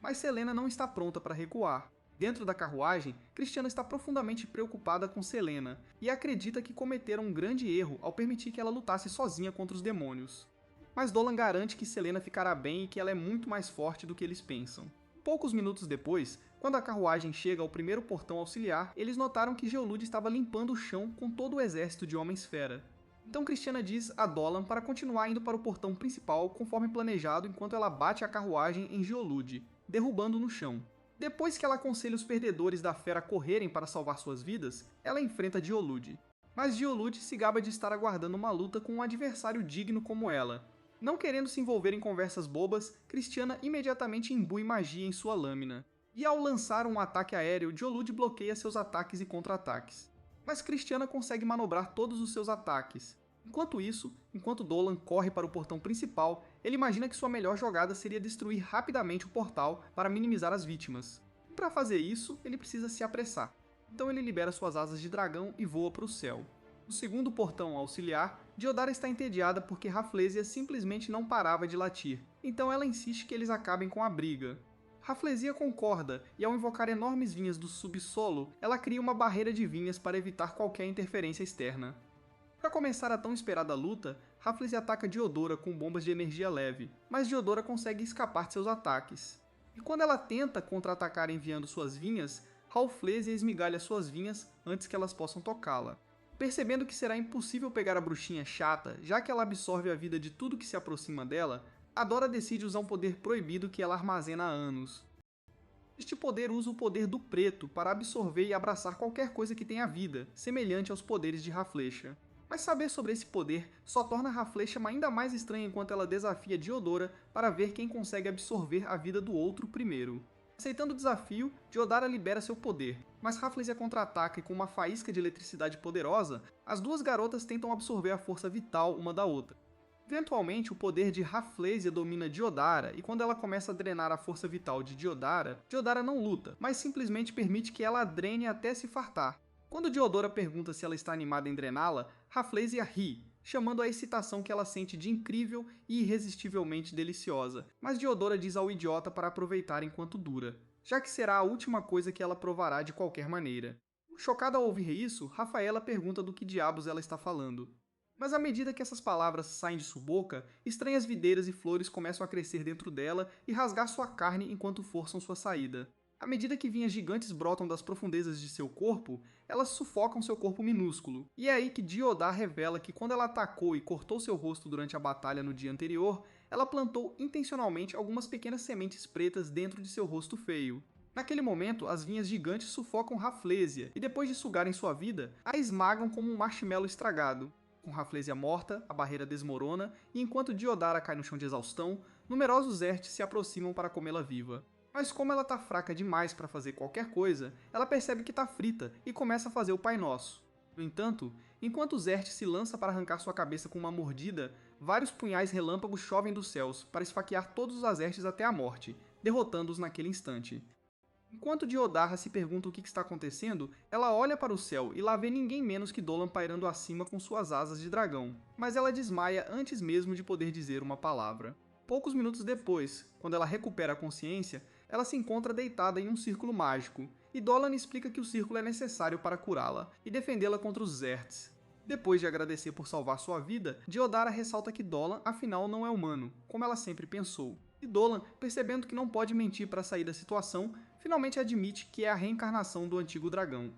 Mas Selena não está pronta para recuar. Dentro da carruagem, Christiana está profundamente preocupada com Selena e acredita que cometeram um grande erro ao permitir que ela lutasse sozinha contra os demônios. Mas Dolan garante que Selena ficará bem e que ela é muito mais forte do que eles pensam. Poucos minutos depois, quando a carruagem chega ao primeiro portão auxiliar, eles notaram que Geolud estava limpando o chão com todo o exército de Homens-Fera. Então Christiana diz a Dolan para continuar indo para o portão principal conforme planejado enquanto ela bate a carruagem em Geolud, derrubando no chão. Depois que ela aconselha os perdedores da fera a correrem para salvar suas vidas, ela enfrenta Geolud. Mas Geolud se gaba de estar aguardando uma luta com um adversário digno como ela. Não querendo se envolver em conversas bobas, Christiana imediatamente imbui magia em sua lâmina. E ao lançar um ataque aéreo, Geolud bloqueia seus ataques e contra-ataques. Mas Christiana consegue manobrar todos os seus ataques. Enquanto isso, enquanto Dolan corre para o portão principal, ele imagina que sua melhor jogada seria destruir rapidamente o portal para minimizar as vítimas. Para fazer isso, ele precisa se apressar. Então ele libera suas asas de dragão e voa para o céu. No segundo portão auxiliar, Diodara está entediada porque Rafflesia simplesmente não parava de latir, então ela insiste que eles acabem com a briga. Rafflesia concorda, e ao invocar enormes vinhas do subsolo, ela cria uma barreira de vinhas para evitar qualquer interferência externa. Para começar a tão esperada luta, Rafflesia ataca Diodora com bombas de energia leve, mas Diodora consegue escapar de seus ataques. E quando ela tenta contra-atacar enviando suas vinhas, Rafflesia esmigalha suas vinhas antes que elas possam tocá-la. Percebendo que será impossível pegar a bruxinha chata, já que ela absorve a vida de tudo que se aproxima dela, Adora decide usar um poder proibido que ela armazena há anos. Este poder usa o poder do preto para absorver e abraçar qualquer coisa que tenha vida, semelhante aos poderes de Rafflesia. Mas saber sobre esse poder só torna Rafflesia ainda mais estranha enquanto ela desafia Diodora para ver quem consegue absorver a vida do outro primeiro. Aceitando o desafio, Diodara libera seu poder, mas Rafflesia contra-ataca e com uma faísca de eletricidade poderosa, as duas garotas tentam absorver a força vital uma da outra. Eventualmente, o poder de Rafflesia domina Diodara, e quando ela começa a drenar a força vital de Diodara, Diodara não luta, mas simplesmente permite que ela a drene até se fartar. Quando Diodora pergunta se ela está animada em drená-la, Rafflesia ri, chamando a excitação que ela sente de incrível e irresistivelmente deliciosa, mas Diodora diz ao idiota para aproveitar enquanto dura, já que será a última coisa que ela provará de qualquer maneira. Chocada ao ouvir isso, Rafaela pergunta do que diabos ela está falando. Mas à medida que essas palavras saem de sua boca, estranhas videiras e flores começam a crescer dentro dela e rasgar sua carne enquanto forçam sua saída. À medida que vinhas gigantes brotam das profundezas de seu corpo, elas sufocam seu corpo minúsculo. E é aí que Diodar revela que quando ela atacou e cortou seu rosto durante a batalha no dia anterior, ela plantou intencionalmente algumas pequenas sementes pretas dentro de seu rosto feio. Naquele momento, as vinhas gigantes sufocam Rafflesia e depois de sugarem sua vida, a esmagam como um marshmallow estragado. Com Rafflesia morta, a barreira desmorona, e enquanto Diodara cai no chão de exaustão, numerosos Zertes se aproximam para comê-la viva. Mas como ela tá fraca demais para fazer qualquer coisa, ela percebe que tá frita e começa a fazer o Pai Nosso. No entanto, enquanto Zert se lança para arrancar sua cabeça com uma mordida, vários punhais relâmpagos chovem dos céus para esfaquear todos os Azertes até a morte, derrotando-os naquele instante. Enquanto Diodarra se pergunta o que está acontecendo, ela olha para o céu e lá vê ninguém menos que Dolan pairando acima com suas asas de dragão, mas ela desmaia antes mesmo de poder dizer uma palavra. Poucos minutos depois, quando ela recupera a consciência, ela se encontra deitada em um círculo mágico, e Dolan explica que o círculo é necessário para curá-la e defendê-la contra os Zerts. Depois de agradecer por salvar sua vida, Diodara ressalta que Dolan afinal não é humano, como ela sempre pensou. E Dolan, percebendo que não pode mentir para sair da situação, finalmente admite que é a reencarnação do antigo dragão.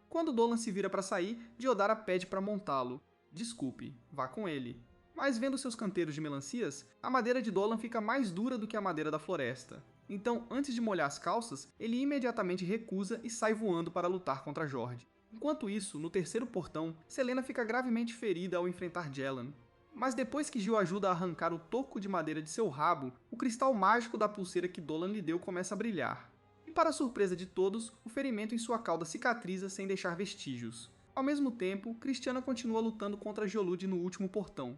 Quando Dolan se vira para sair, Diodara pede para montá-lo. Desculpe, vá com ele. Mas vendo seus canteiros de melancias, a madeira de Dolan fica mais dura do que a madeira da floresta. Então, antes de molhar as calças, ele imediatamente recusa e sai voando para lutar contra Jord. Enquanto isso, no terceiro portão, Selena fica gravemente ferida ao enfrentar Jelan. Mas depois que Gil ajuda a arrancar o toco de madeira de seu rabo, o cristal mágico da pulseira que Dolan lhe deu começa a brilhar. E para a surpresa de todos, o ferimento em sua cauda cicatriza sem deixar vestígios. Ao mesmo tempo, Cristiana continua lutando contra Geolude no último portão.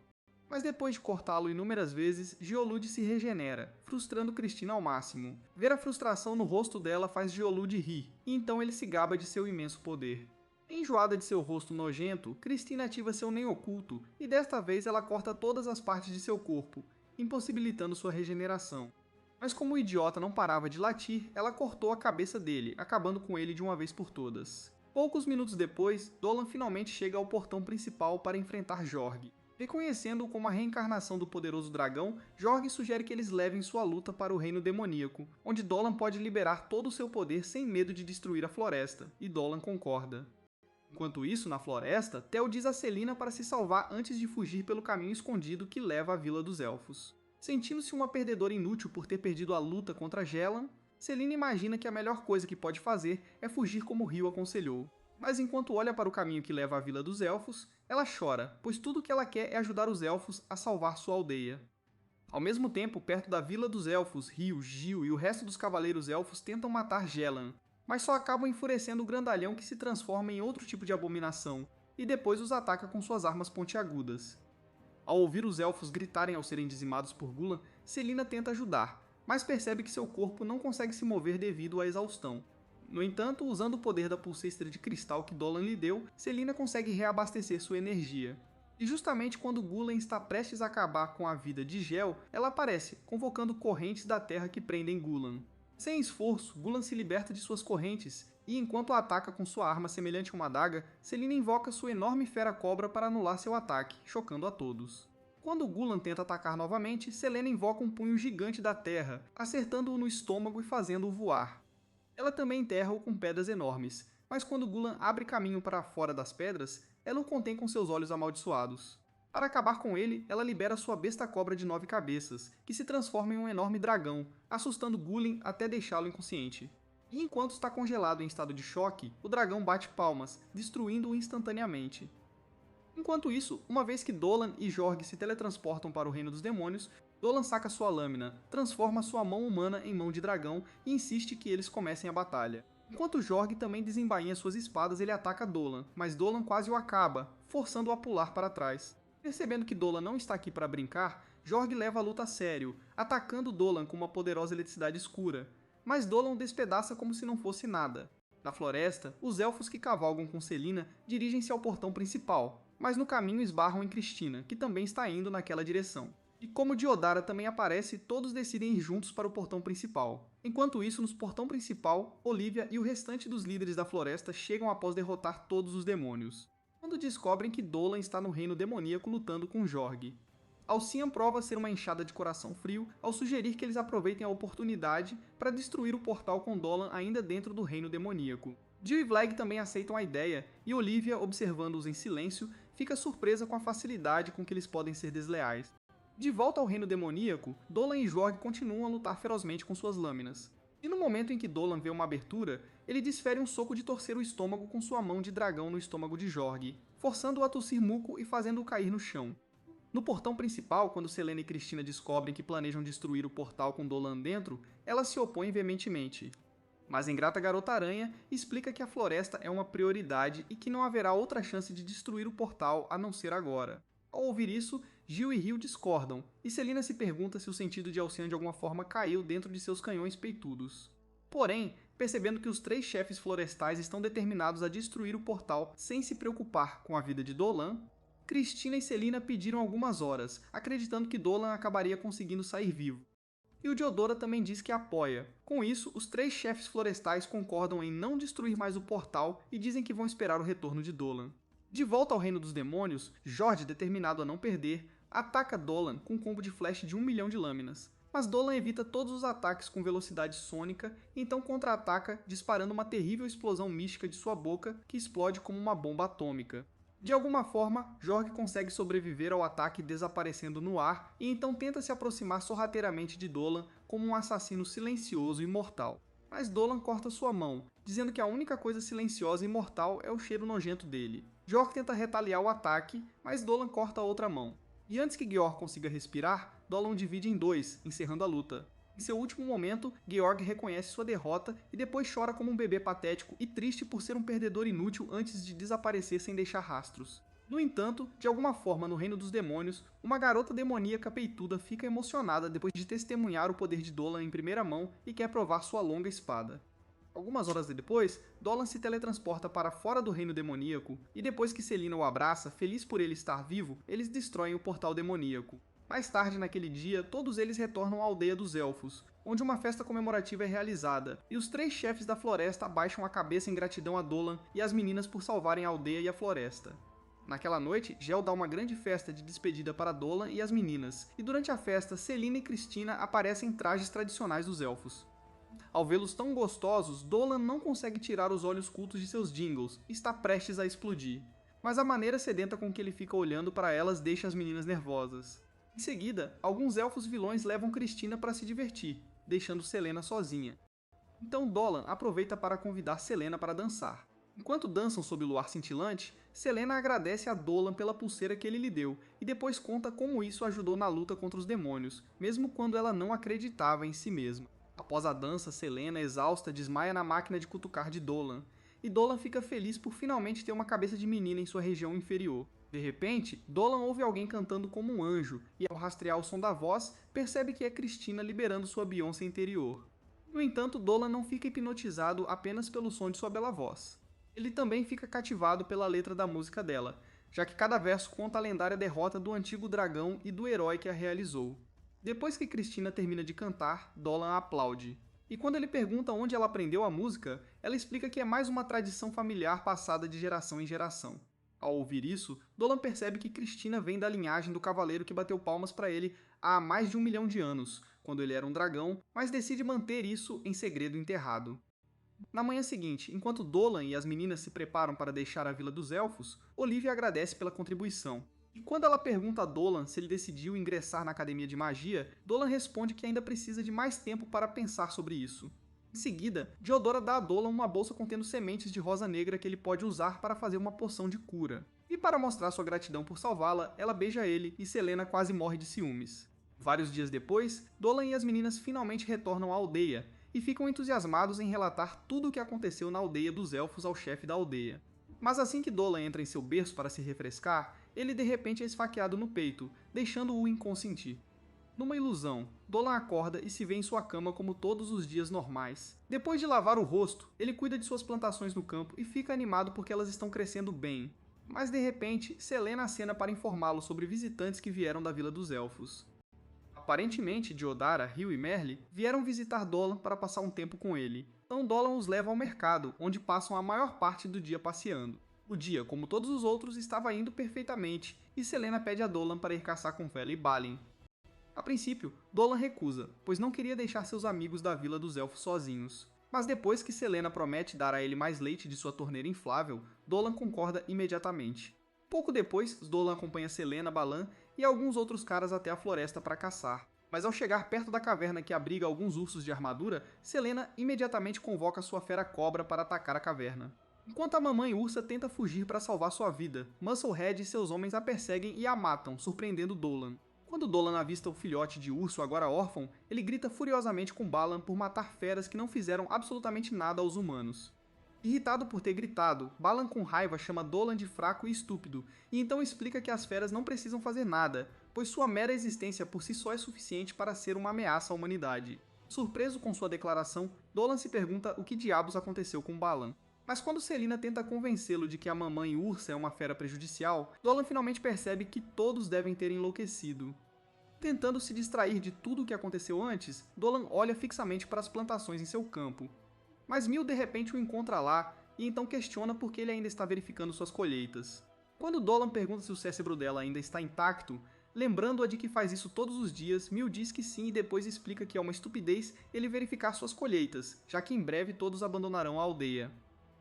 Mas depois de cortá-lo inúmeras vezes, Geolude se regenera, frustrando Cristina ao máximo. Ver a frustração no rosto dela faz Geolude rir, e então ele se gaba de seu imenso poder. Enjoada de seu rosto nojento, Cristina ativa seu Nen oculto, e desta vez ela corta todas as partes de seu corpo, impossibilitando sua regeneração. Mas como o idiota não parava de latir, ela cortou a cabeça dele, acabando com ele de uma vez por todas. Poucos minutos depois, Dolan finalmente chega ao portão principal para enfrentar Jorg. Reconhecendo-o como a reencarnação do poderoso dragão, Jorg sugere que eles levem sua luta para o reino demoníaco, onde Dolan pode liberar todo o seu poder sem medo de destruir a floresta, e Dolan concorda. Enquanto isso, na floresta, Tel diz a Selena para se salvar antes de fugir pelo caminho escondido que leva à Vila dos Elfos. Sentindo-se uma perdedora inútil por ter perdido a luta contra Jelan, Selena imagina que a melhor coisa que pode fazer é fugir como Rio aconselhou. Mas enquanto olha para o caminho que leva à Vila dos Elfos, ela chora, pois tudo o que ela quer é ajudar os Elfos a salvar sua aldeia. Ao mesmo tempo, perto da Vila dos Elfos, Rio, Gil e o resto dos Cavaleiros Elfos tentam matar Jelan, mas só acabam enfurecendo o grandalhão que se transforma em outro tipo de abominação, e depois os ataca com suas armas pontiagudas. Ao ouvir os Elfos gritarem ao serem dizimados por Gulan, Selena tenta ajudar, mas percebe que seu corpo não consegue se mover devido à exaustão. No entanto, usando o poder da pulseira de cristal que Dolan lhe deu, Selena consegue reabastecer sua energia. E justamente quando Gulan está prestes a acabar com a vida de Gel, ela aparece, convocando correntes da terra que prendem Gulan. Sem esforço, Gulan se liberta de suas correntes e, enquanto a ataca com sua arma semelhante a uma adaga, Selena invoca sua enorme fera-cobra para anular seu ataque, chocando a todos. Quando Gulan tenta atacar novamente, Selena invoca um punho gigante da terra, acertando-o no estômago e fazendo-o voar. Ela também enterra-o com pedras enormes, mas quando Gulan abre caminho para fora das pedras, ela o contém com seus olhos amaldiçoados. Para acabar com ele, ela libera sua besta-cobra de 9 cabeças, que se transforma em um enorme dragão, assustando Gulan até deixá-lo inconsciente. E enquanto está congelado em estado de choque, o dragão bate palmas, destruindo-o instantaneamente. Enquanto isso, uma vez que Dolan e Jorg se teletransportam para o Reino dos Demônios, Dolan saca sua lâmina, transforma sua mão humana em mão de dragão e insiste que eles comecem a batalha. Enquanto Jorg também desembainha suas espadas, ele ataca Dolan, mas Dolan quase o acaba, forçando-o a pular para trás. Percebendo que Dolan não está aqui para brincar, Jorg leva a luta a sério, atacando Dolan com uma poderosa eletricidade escura. Mas Dolan o despedaça como se não fosse nada. Na floresta, os elfos que cavalgam com Selena dirigem-se ao portão principal, mas no caminho esbarram em Cristina, que também está indo naquela direção. E como Diodara também aparece, todos decidem ir juntos para o portão principal. Enquanto isso, no portão principal, Olivia e o restante dos líderes da floresta chegam após derrotar todos os demônios, quando descobrem que Dolan está no reino demoníaco lutando com Jorg. Alcian prova ser uma enxada de coração frio ao sugerir que eles aproveitem a oportunidade para destruir o portal com Dolan ainda dentro do reino demoníaco. Jill e Vlag também aceitam a ideia, e Olivia, observando-os em silêncio, fica surpresa com a facilidade com que eles podem ser desleais. De volta ao reino demoníaco, Dolan e Jorg continuam a lutar ferozmente com suas lâminas. E no momento em que Dolan vê uma abertura, ele desfere um soco de torcer o estômago com sua mão de dragão no estômago de Jorg, forçando-o a tossir muco e fazendo-o cair no chão. No portão principal, quando Selena e Cristina descobrem que planejam destruir o portal com Dolan dentro, elas se opõem veementemente. Mas a ingrata Garota Aranha explica que a floresta é uma prioridade e que não haverá outra chance de destruir o portal a não ser agora. Ao ouvir isso, Jill e Rio discordam, e Selena se pergunta se o sentido de Alcian de alguma forma caiu dentro de seus canhões peitudos. Porém, percebendo que os 3 chefes florestais estão determinados a destruir o portal sem se preocupar com a vida de Dolan, Cristina e Selena pediram algumas horas, acreditando que Dolan acabaria conseguindo sair vivo. E o Diodora também diz que apoia. Com isso, os 3 chefes florestais concordam em não destruir mais o portal e dizem que vão esperar o retorno de Dolan. De volta ao reino dos demônios, Jorge, determinado a não perder, ataca Dolan com um combo de flash de 1 milhão de lâminas. Mas Dolan evita todos os ataques com velocidade sônica e então contra-ataca disparando uma terrível explosão mística de sua boca que explode como uma bomba atômica. De alguma forma, Jorg consegue sobreviver ao ataque desaparecendo no ar e então tenta se aproximar sorrateiramente de Dolan como um assassino silencioso e mortal. Mas Dolan corta sua mão, dizendo que a única coisa silenciosa e mortal é o cheiro nojento dele. Jorg tenta retaliar o ataque, mas Dolan corta a outra mão. E antes que Georg consiga respirar, Dolan o divide em 2, encerrando a luta. Em seu último momento, Georg reconhece sua derrota e depois chora como um bebê patético e triste por ser um perdedor inútil antes de desaparecer sem deixar rastros. No entanto, de alguma forma no reino dos demônios, uma garota demoníaca peituda fica emocionada depois de testemunhar o poder de Dolan em primeira mão e quer provar sua longa espada. Algumas horas depois, Dolan se teletransporta para fora do reino demoníaco e depois que Selena o abraça, feliz por ele estar vivo, eles destroem o portal demoníaco. Mais tarde naquele dia, todos eles retornam à aldeia dos elfos, onde uma festa comemorativa é realizada, e os 3 chefes da floresta abaixam a cabeça em gratidão a Dolan e às meninas por salvarem a aldeia e a floresta. Naquela noite, Gel dá uma grande festa de despedida para Dolan e as meninas, e durante a festa, Selena e Cristina aparecem em trajes tradicionais dos elfos. Ao vê-los tão gostosos, Dolan não consegue tirar os olhos cultos de seus jingles e está prestes a explodir. Mas a maneira sedenta com que ele fica olhando para elas deixa as meninas nervosas. Em seguida, alguns elfos vilões levam Cristina para se divertir, deixando Selena sozinha. Então Dolan aproveita para convidar Selena para dançar. Enquanto dançam sob o luar cintilante, Selena agradece a Dolan pela pulseira que ele lhe deu e depois conta como isso ajudou na luta contra os demônios, mesmo quando ela não acreditava em si mesma. Após a dança, Selena, exausta, desmaia na máquina de cutucar de Dolan, e Dolan fica feliz por finalmente ter uma cabeça de menina em sua região inferior. De repente, Dolan ouve alguém cantando como um anjo, e ao rastrear o som da voz, percebe que é Cristina liberando sua Beyoncé interior. No entanto, Dolan não fica hipnotizado apenas pelo som de sua bela voz. Ele também fica cativado pela letra da música dela, já que cada verso conta a lendária derrota do antigo dragão e do herói que a realizou. Depois que Cristina termina de cantar, Dolan aplaude. E quando ele pergunta onde ela aprendeu a música, ela explica que é mais uma tradição familiar passada de geração em geração. Ao ouvir isso, Dolan percebe que Cristina vem da linhagem do cavaleiro que bateu palmas para ele há mais de 1 milhão de anos, quando ele era um dragão, mas decide manter isso em segredo enterrado. Na manhã seguinte, enquanto Dolan e as meninas se preparam para deixar a Vila dos Elfos, Olivia agradece pela contribuição. E quando ela pergunta a Dolan se ele decidiu ingressar na Academia de Magia, Dolan responde que ainda precisa de mais tempo para pensar sobre isso. Em seguida, Diodora dá a Dolan uma bolsa contendo sementes de rosa negra que ele pode usar para fazer uma poção de cura. E para mostrar sua gratidão por salvá-la, ela beija ele e Selena quase morre de ciúmes. Vários dias depois, Dolan e as meninas finalmente retornam à aldeia, e ficam entusiasmados em relatar tudo o que aconteceu na aldeia dos elfos ao chefe da aldeia. Mas assim que Dolan entra em seu berço para se refrescar, ele de repente é esfaqueado no peito, deixando-o inconsciente. Numa ilusão, Dolan acorda e se vê em sua cama como todos os dias normais. Depois de lavar o rosto, ele cuida de suas plantações no campo e fica animado porque elas estão crescendo bem. Mas de repente, Selena acena para informá-lo sobre visitantes que vieram da Vila dos Elfos. Aparentemente, Diodara, Rio e Merle vieram visitar Dolan para passar um tempo com ele. Então Dolan os leva ao mercado, onde passam a maior parte do dia passeando. O dia, como todos os outros, estava indo perfeitamente, e Selena pede a Dolan para ir caçar com Fela e Balin. A princípio, Dolan recusa, pois não queria deixar seus amigos da Vila dos Elfos sozinhos. Mas depois que Selena promete dar a ele mais leite de sua torneira inflável, Dolan concorda imediatamente. Pouco depois, Dolan acompanha Selena, Balan e alguns outros caras até a floresta para caçar. Mas ao chegar perto da caverna que abriga alguns ursos de armadura, Selena imediatamente convoca sua fera cobra para atacar a caverna. Enquanto a mamãe ursa tenta fugir para salvar sua vida, Musclehead e seus homens a perseguem e a matam, surpreendendo Dolan. Quando Dolan avista o filhote de urso agora órfão, ele grita furiosamente com Balan por matar feras que não fizeram absolutamente nada aos humanos. Irritado por ter gritado, Balan com raiva chama Dolan de fraco e estúpido, e então explica que as feras não precisam fazer nada, pois sua mera existência por si só é suficiente para ser uma ameaça à humanidade. Surpreso com sua declaração, Dolan se pergunta o que diabos aconteceu com Balan. Mas quando Selena tenta convencê-lo de que a mamãe ursa é uma fera prejudicial, Dolan finalmente percebe que todos devem ter enlouquecido. Tentando se distrair de tudo o que aconteceu antes, Dolan olha fixamente para as plantações em seu campo. Mas Mil de repente o encontra lá e então questiona por que ele ainda está verificando suas colheitas. Quando Dolan pergunta se o cérebro dela ainda está intacto, lembrando-a de que faz isso todos os dias, Mil diz que sim e depois explica que é uma estupidez ele verificar suas colheitas, já que em breve todos abandonarão a aldeia.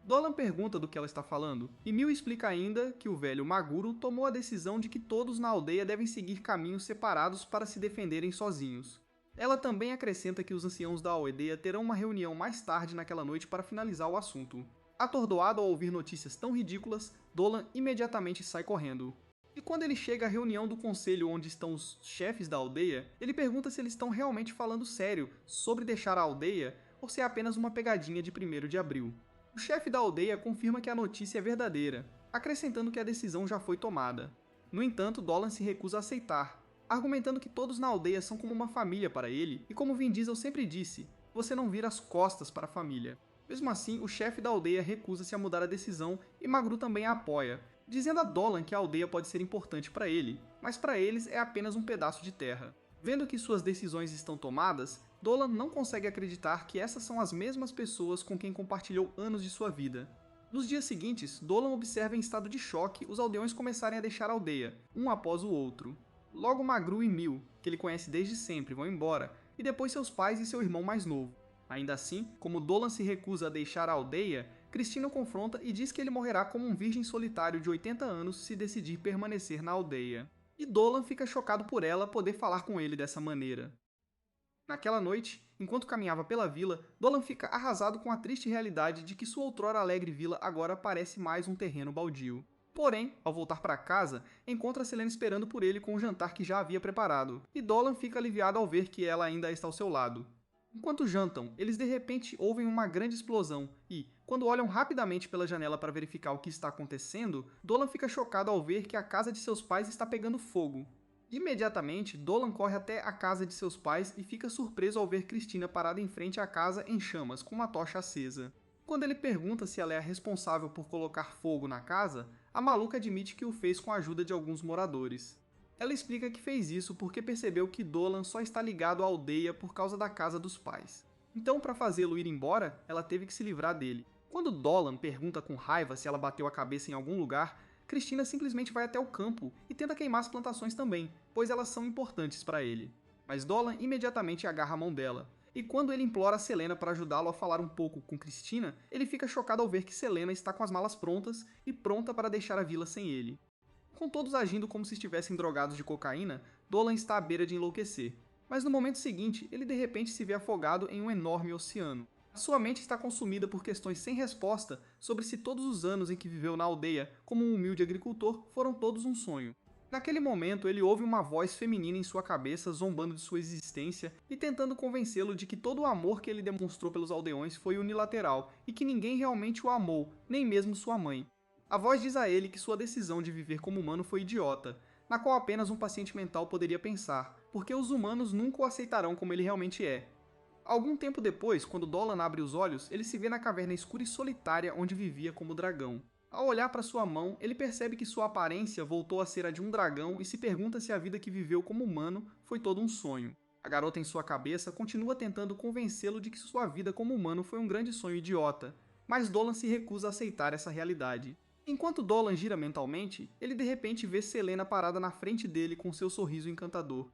Dolan pergunta do que ela está falando, e Mil explica ainda que o velho Maguro tomou a decisão de que todos na aldeia devem seguir caminhos separados para se defenderem sozinhos. Ela também acrescenta que os anciãos da aldeia terão uma reunião mais tarde naquela noite para finalizar o assunto. Atordoado ao ouvir notícias tão ridículas, Dolan imediatamente sai correndo. E quando ele chega à reunião do conselho onde estão os chefes da aldeia, ele pergunta se eles estão realmente falando sério sobre deixar a aldeia ou se é apenas uma pegadinha de 1º de abril. O chefe da aldeia confirma que a notícia é verdadeira, acrescentando que a decisão já foi tomada. No entanto, Dolan se recusa a aceitar, argumentando que todos na aldeia são como uma família para ele, e como Vin Diesel sempre disse, você não vira as costas para a família. Mesmo assim, o chefe da aldeia recusa-se a mudar a decisão e Magru também a apoia, dizendo a Dolan que a aldeia pode ser importante para ele, mas para eles é apenas um pedaço de terra. Vendo que suas decisões estão tomadas, Dolan não consegue acreditar que essas são as mesmas pessoas com quem compartilhou anos de sua vida. Nos dias seguintes, Dolan observa em estado de choque os aldeões começarem a deixar a aldeia, um após o outro. Logo Magru e Mil, que ele conhece desde sempre, vão embora, e depois seus pais e seu irmão mais novo. Ainda assim, como Dolan se recusa a deixar a aldeia, Cristina o confronta e diz que ele morrerá como um virgem solitário de 80 anos se decidir permanecer na aldeia. E Dolan fica chocado por ela poder falar com ele dessa maneira. Naquela noite, enquanto caminhava pela vila, Dolan fica arrasado com a triste realidade de que sua outrora alegre vila agora parece mais um terreno baldio. Porém, ao voltar para casa, encontra Selena esperando por ele com o jantar que já havia preparado, e Dolan fica aliviado ao ver que ela ainda está ao seu lado. Enquanto jantam, eles de repente ouvem uma grande explosão e, quando olham rapidamente pela janela para verificar o que está acontecendo, Dolan fica chocado ao ver que a casa de seus pais está pegando fogo. Imediatamente, Dolan corre até a casa de seus pais e fica surpreso ao ver Cristina parada em frente à casa em chamas, com uma tocha acesa. Quando ele pergunta se ela é a responsável por colocar fogo na casa, a maluca admite que o fez com a ajuda de alguns moradores. Ela explica que fez isso porque percebeu que Dolan só está ligado à aldeia por causa da casa dos pais. Então, para fazê-lo ir embora, ela teve que se livrar dele. Quando Dolan pergunta com raiva se ela bateu a cabeça em algum lugar, Cristina simplesmente vai até o campo e tenta queimar as plantações também, pois elas são importantes para ele. Mas Dolan imediatamente agarra a mão dela. E quando ele implora a Selena para ajudá-lo a falar um pouco com Cristina, ele fica chocado ao ver que Selena está com as malas prontas e pronta para deixar a vila sem ele. Com todos agindo como se estivessem drogados de cocaína, Dolan está à beira de enlouquecer. Mas no momento seguinte, ele de repente se vê afogado em um enorme oceano. A sua mente está consumida por questões sem resposta sobre se todos os anos em que viveu na aldeia como um humilde agricultor foram todos um sonho. Naquele momento, ele ouve uma voz feminina em sua cabeça zombando de sua existência e tentando convencê-lo de que todo o amor que ele demonstrou pelos aldeões foi unilateral e que ninguém realmente o amou, nem mesmo sua mãe. A voz diz a ele que sua decisão de viver como humano foi idiota, na qual apenas um paciente mental poderia pensar, porque os humanos nunca o aceitarão como ele realmente é. Algum tempo depois, quando Dolan abre os olhos, ele se vê na caverna escura e solitária onde vivia como dragão. Ao olhar para sua mão, ele percebe que sua aparência voltou a ser a de um dragão e se pergunta se a vida que viveu como humano foi todo um sonho. A garota em sua cabeça continua tentando convencê-lo de que sua vida como humano foi um grande sonho idiota, mas Dolan se recusa a aceitar essa realidade. Enquanto Dolan gira mentalmente, ele de repente vê Selena parada na frente dele com seu sorriso encantador.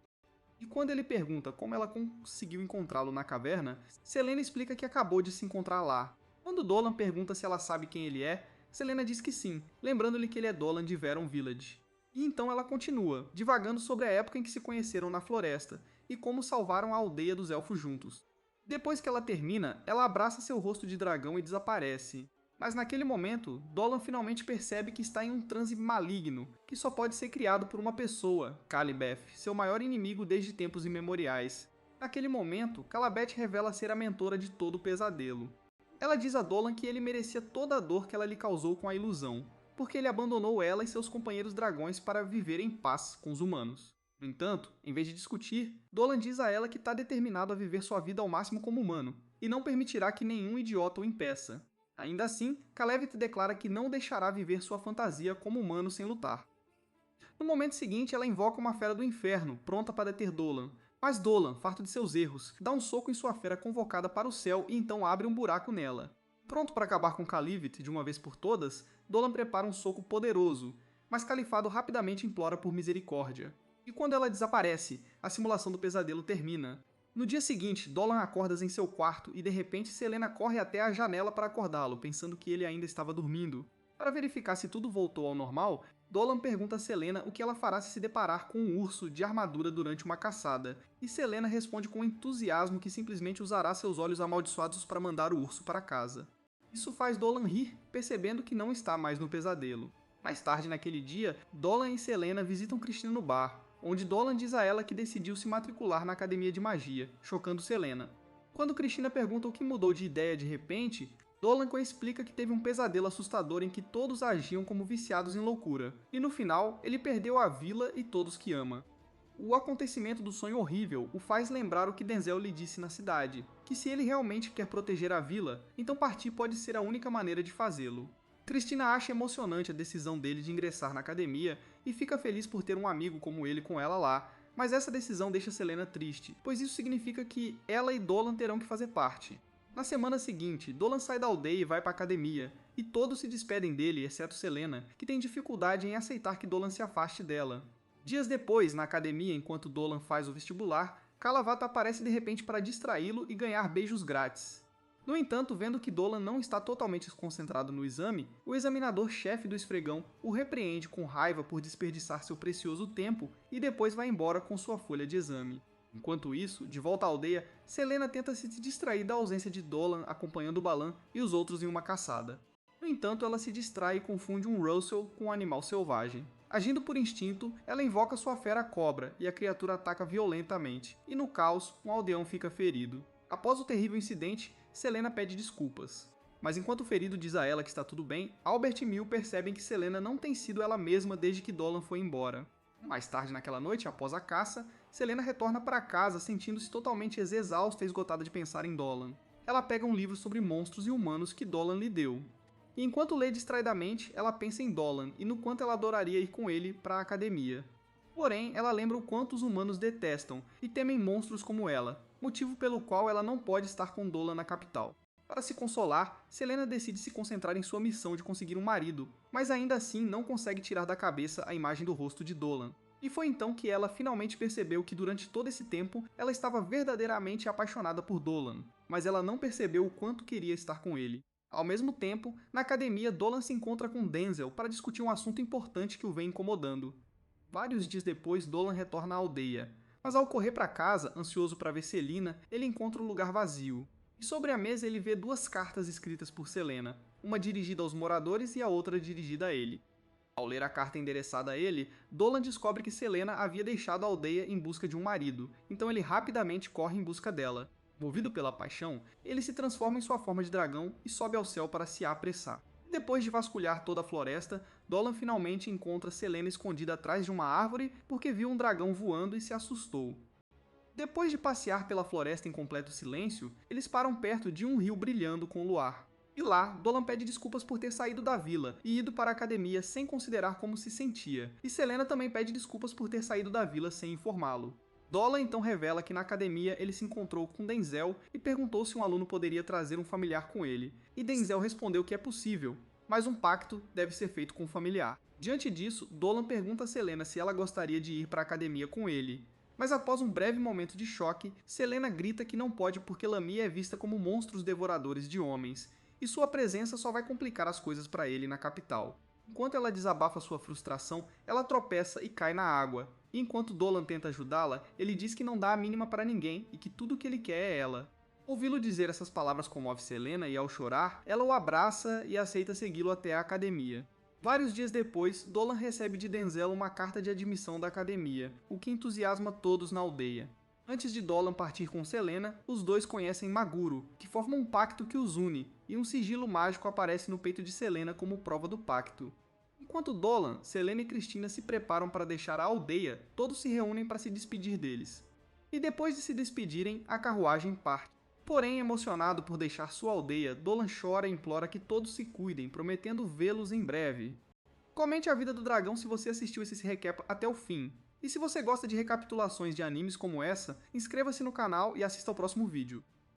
E quando ele pergunta como ela conseguiu encontrá-lo na caverna, Selena explica que acabou de se encontrar lá. Quando Dolan pergunta se ela sabe quem ele é, Selena diz que sim, lembrando-lhe que ele é Dolan de Veron Village. E então ela continua, divagando sobre a época em que se conheceram na floresta e como salvaram a aldeia dos elfos juntos. Depois que ela termina, ela abraça seu rosto de dragão e desaparece. Mas naquele momento, Dolan finalmente percebe que está em um transe maligno, que só pode ser criado por uma pessoa, Calibeth, seu maior inimigo desde tempos imemoriais. Naquele momento, Calibeth revela ser a mentora de todo o pesadelo. Ela diz a Dolan que ele merecia toda a dor que ela lhe causou com a ilusão, porque ele abandonou ela e seus companheiros dragões para viver em paz com os humanos. No entanto, em vez de discutir, Dolan diz a ela que está determinado a viver sua vida ao máximo como humano, e não permitirá que nenhum idiota o impeça. Ainda assim, Calibeth declara que não deixará viver sua fantasia como humano sem lutar. No momento seguinte, ela invoca uma fera do inferno, pronta para deter Dolan. Mas Dolan, farto de seus erros, dá um soco em sua fera convocada para o céu e então abre um buraco nela. Pronto para acabar com Calibeth de uma vez por todas, Dolan prepara um soco poderoso, mas Califado rapidamente implora por misericórdia. E quando ela desaparece, a simulação do pesadelo termina. No dia seguinte, Dolan acorda em seu quarto e de repente Selena corre até a janela para acordá-lo, pensando que ele ainda estava dormindo. Para verificar se tudo voltou ao normal, Dolan pergunta a Selena o que ela fará se deparar com um urso de armadura durante uma caçada, e Selena responde com entusiasmo que simplesmente usará seus olhos amaldiçoados para mandar o urso para casa. Isso faz Dolan rir, percebendo que não está mais no pesadelo. Mais tarde naquele dia, Dolan e Selena visitam Cristina no bar, onde Dolan diz a ela que decidiu se matricular na academia de magia, chocando Selena. Quando Cristina pergunta o que mudou de ideia de repente, Dolan explica que teve um pesadelo assustador em que todos agiam como viciados em loucura, e no final, ele perdeu a vila e todos que ama. O acontecimento do sonho horrível o faz lembrar o que Denzel lhe disse na cidade, que se ele realmente quer proteger a vila, então partir pode ser a única maneira de fazê-lo. Cristina acha emocionante a decisão dele de ingressar na academia e fica feliz por ter um amigo como ele com ela lá, mas essa decisão deixa Selena triste, pois isso significa que ela e Dolan terão que fazer parte. Na semana seguinte, Dolan sai da aldeia e vai para a academia, e todos se despedem dele, exceto Selena, que tem dificuldade em aceitar que Dolan se afaste dela. Dias depois, na academia, enquanto Dolan faz o vestibular, Kalavata aparece de repente para distraí-lo e ganhar beijos grátis. No entanto, vendo que Dolan não está totalmente concentrado no exame, o examinador-chefe do esfregão o repreende com raiva por desperdiçar seu precioso tempo e depois vai embora com sua folha de exame. Enquanto isso, de volta à aldeia, Selena tenta se distrair da ausência de Dolan acompanhando Balan e os outros em uma caçada. No entanto, ela se distrai e confunde um Russell com um animal selvagem. Agindo por instinto, ela invoca sua fera cobra e a criatura ataca violentamente, e no caos, um aldeão fica ferido. Após o terrível incidente, Selena pede desculpas. Mas enquanto o ferido diz a ela que está tudo bem, Albert e Mill percebem que Selena não tem sido ela mesma desde que Dolan foi embora. Mais tarde naquela noite, após a caça, Selena retorna para casa sentindo-se totalmente exausta e esgotada de pensar em Dolan. Ela pega um livro sobre monstros e humanos que Dolan lhe deu. E enquanto lê distraidamente, ela pensa em Dolan e no quanto ela adoraria ir com ele para a academia. Porém, ela lembra o quanto os humanos detestam e temem monstros como ela. motivo pelo qual ela não pode estar com Dolan na capital. Para se consolar, Selena decide se concentrar em sua missão de conseguir um marido, mas ainda assim não consegue tirar da cabeça a imagem do rosto de Dolan. E foi então que ela finalmente percebeu que durante todo esse tempo ela estava verdadeiramente apaixonada por Dolan, mas ela não percebeu o quanto queria estar com ele. Ao mesmo tempo, na academia, Dolan se encontra com Denzel para discutir um assunto importante que o vem incomodando. Vários dias depois, Dolan retorna à aldeia, mas ao correr para casa, ansioso para ver Selena, ele encontra um lugar vazio. E sobre a mesa ele vê duas cartas escritas por Selena, uma dirigida aos moradores e a outra dirigida a ele. Ao ler a carta endereçada a ele, Dolan descobre que Selena havia deixado a aldeia em busca de um marido, então ele rapidamente corre em busca dela. Movido pela paixão, ele se transforma em sua forma de dragão e sobe ao céu para se apressar. Depois de vasculhar toda a floresta, Dolan finalmente encontra Selena escondida atrás de uma árvore porque viu um dragão voando e se assustou. Depois de passear pela floresta em completo silêncio, eles param perto de um rio brilhando com o luar. E lá, Dolan pede desculpas por ter saído da vila e ido para a academia sem considerar como se sentia, e Selena também pede desculpas por ter saído da vila sem informá-lo. Dolan então revela que na academia ele se encontrou com Denzel e perguntou se um aluno poderia trazer um familiar com ele, e Denzel respondeu que é possível, mas um pacto deve ser feito com o familiar. Diante disso, Dolan pergunta a Selena se ela gostaria de ir para a academia com ele. Mas após um breve momento de choque, Selena grita que não pode porque Lamia é vista como monstros devoradores de homens, e sua presença só vai complicar as coisas para ele na capital. Enquanto ela desabafa sua frustração, ela tropeça e cai na água, e enquanto Dolan tenta ajudá-la, ele diz que não dá a mínima para ninguém e que tudo o que ele quer é ela. Ouvi-lo dizer essas palavras comove Selena e ao chorar, ela o abraça e aceita segui-lo até a academia. Vários dias depois, Dolan recebe de Denzel uma carta de admissão da academia, o que entusiasma todos na aldeia. Antes de Dolan partir com Selena, os dois conhecem Maguro, que forma um pacto que os une, e um sigilo mágico aparece no peito de Selena como prova do pacto. Enquanto Dolan, Selena e Cristina se preparam para deixar a aldeia, todos se reúnem para se despedir deles. E depois de se despedirem, a carruagem parte. Porém, emocionado por deixar sua aldeia, Dolan chora e implora que todos se cuidem, prometendo vê-los em breve. Comente a vida do dragão se você assistiu esse recap até o fim. E se você gosta de recapitulações de animes como essa, inscreva-se no canal e assista ao próximo vídeo.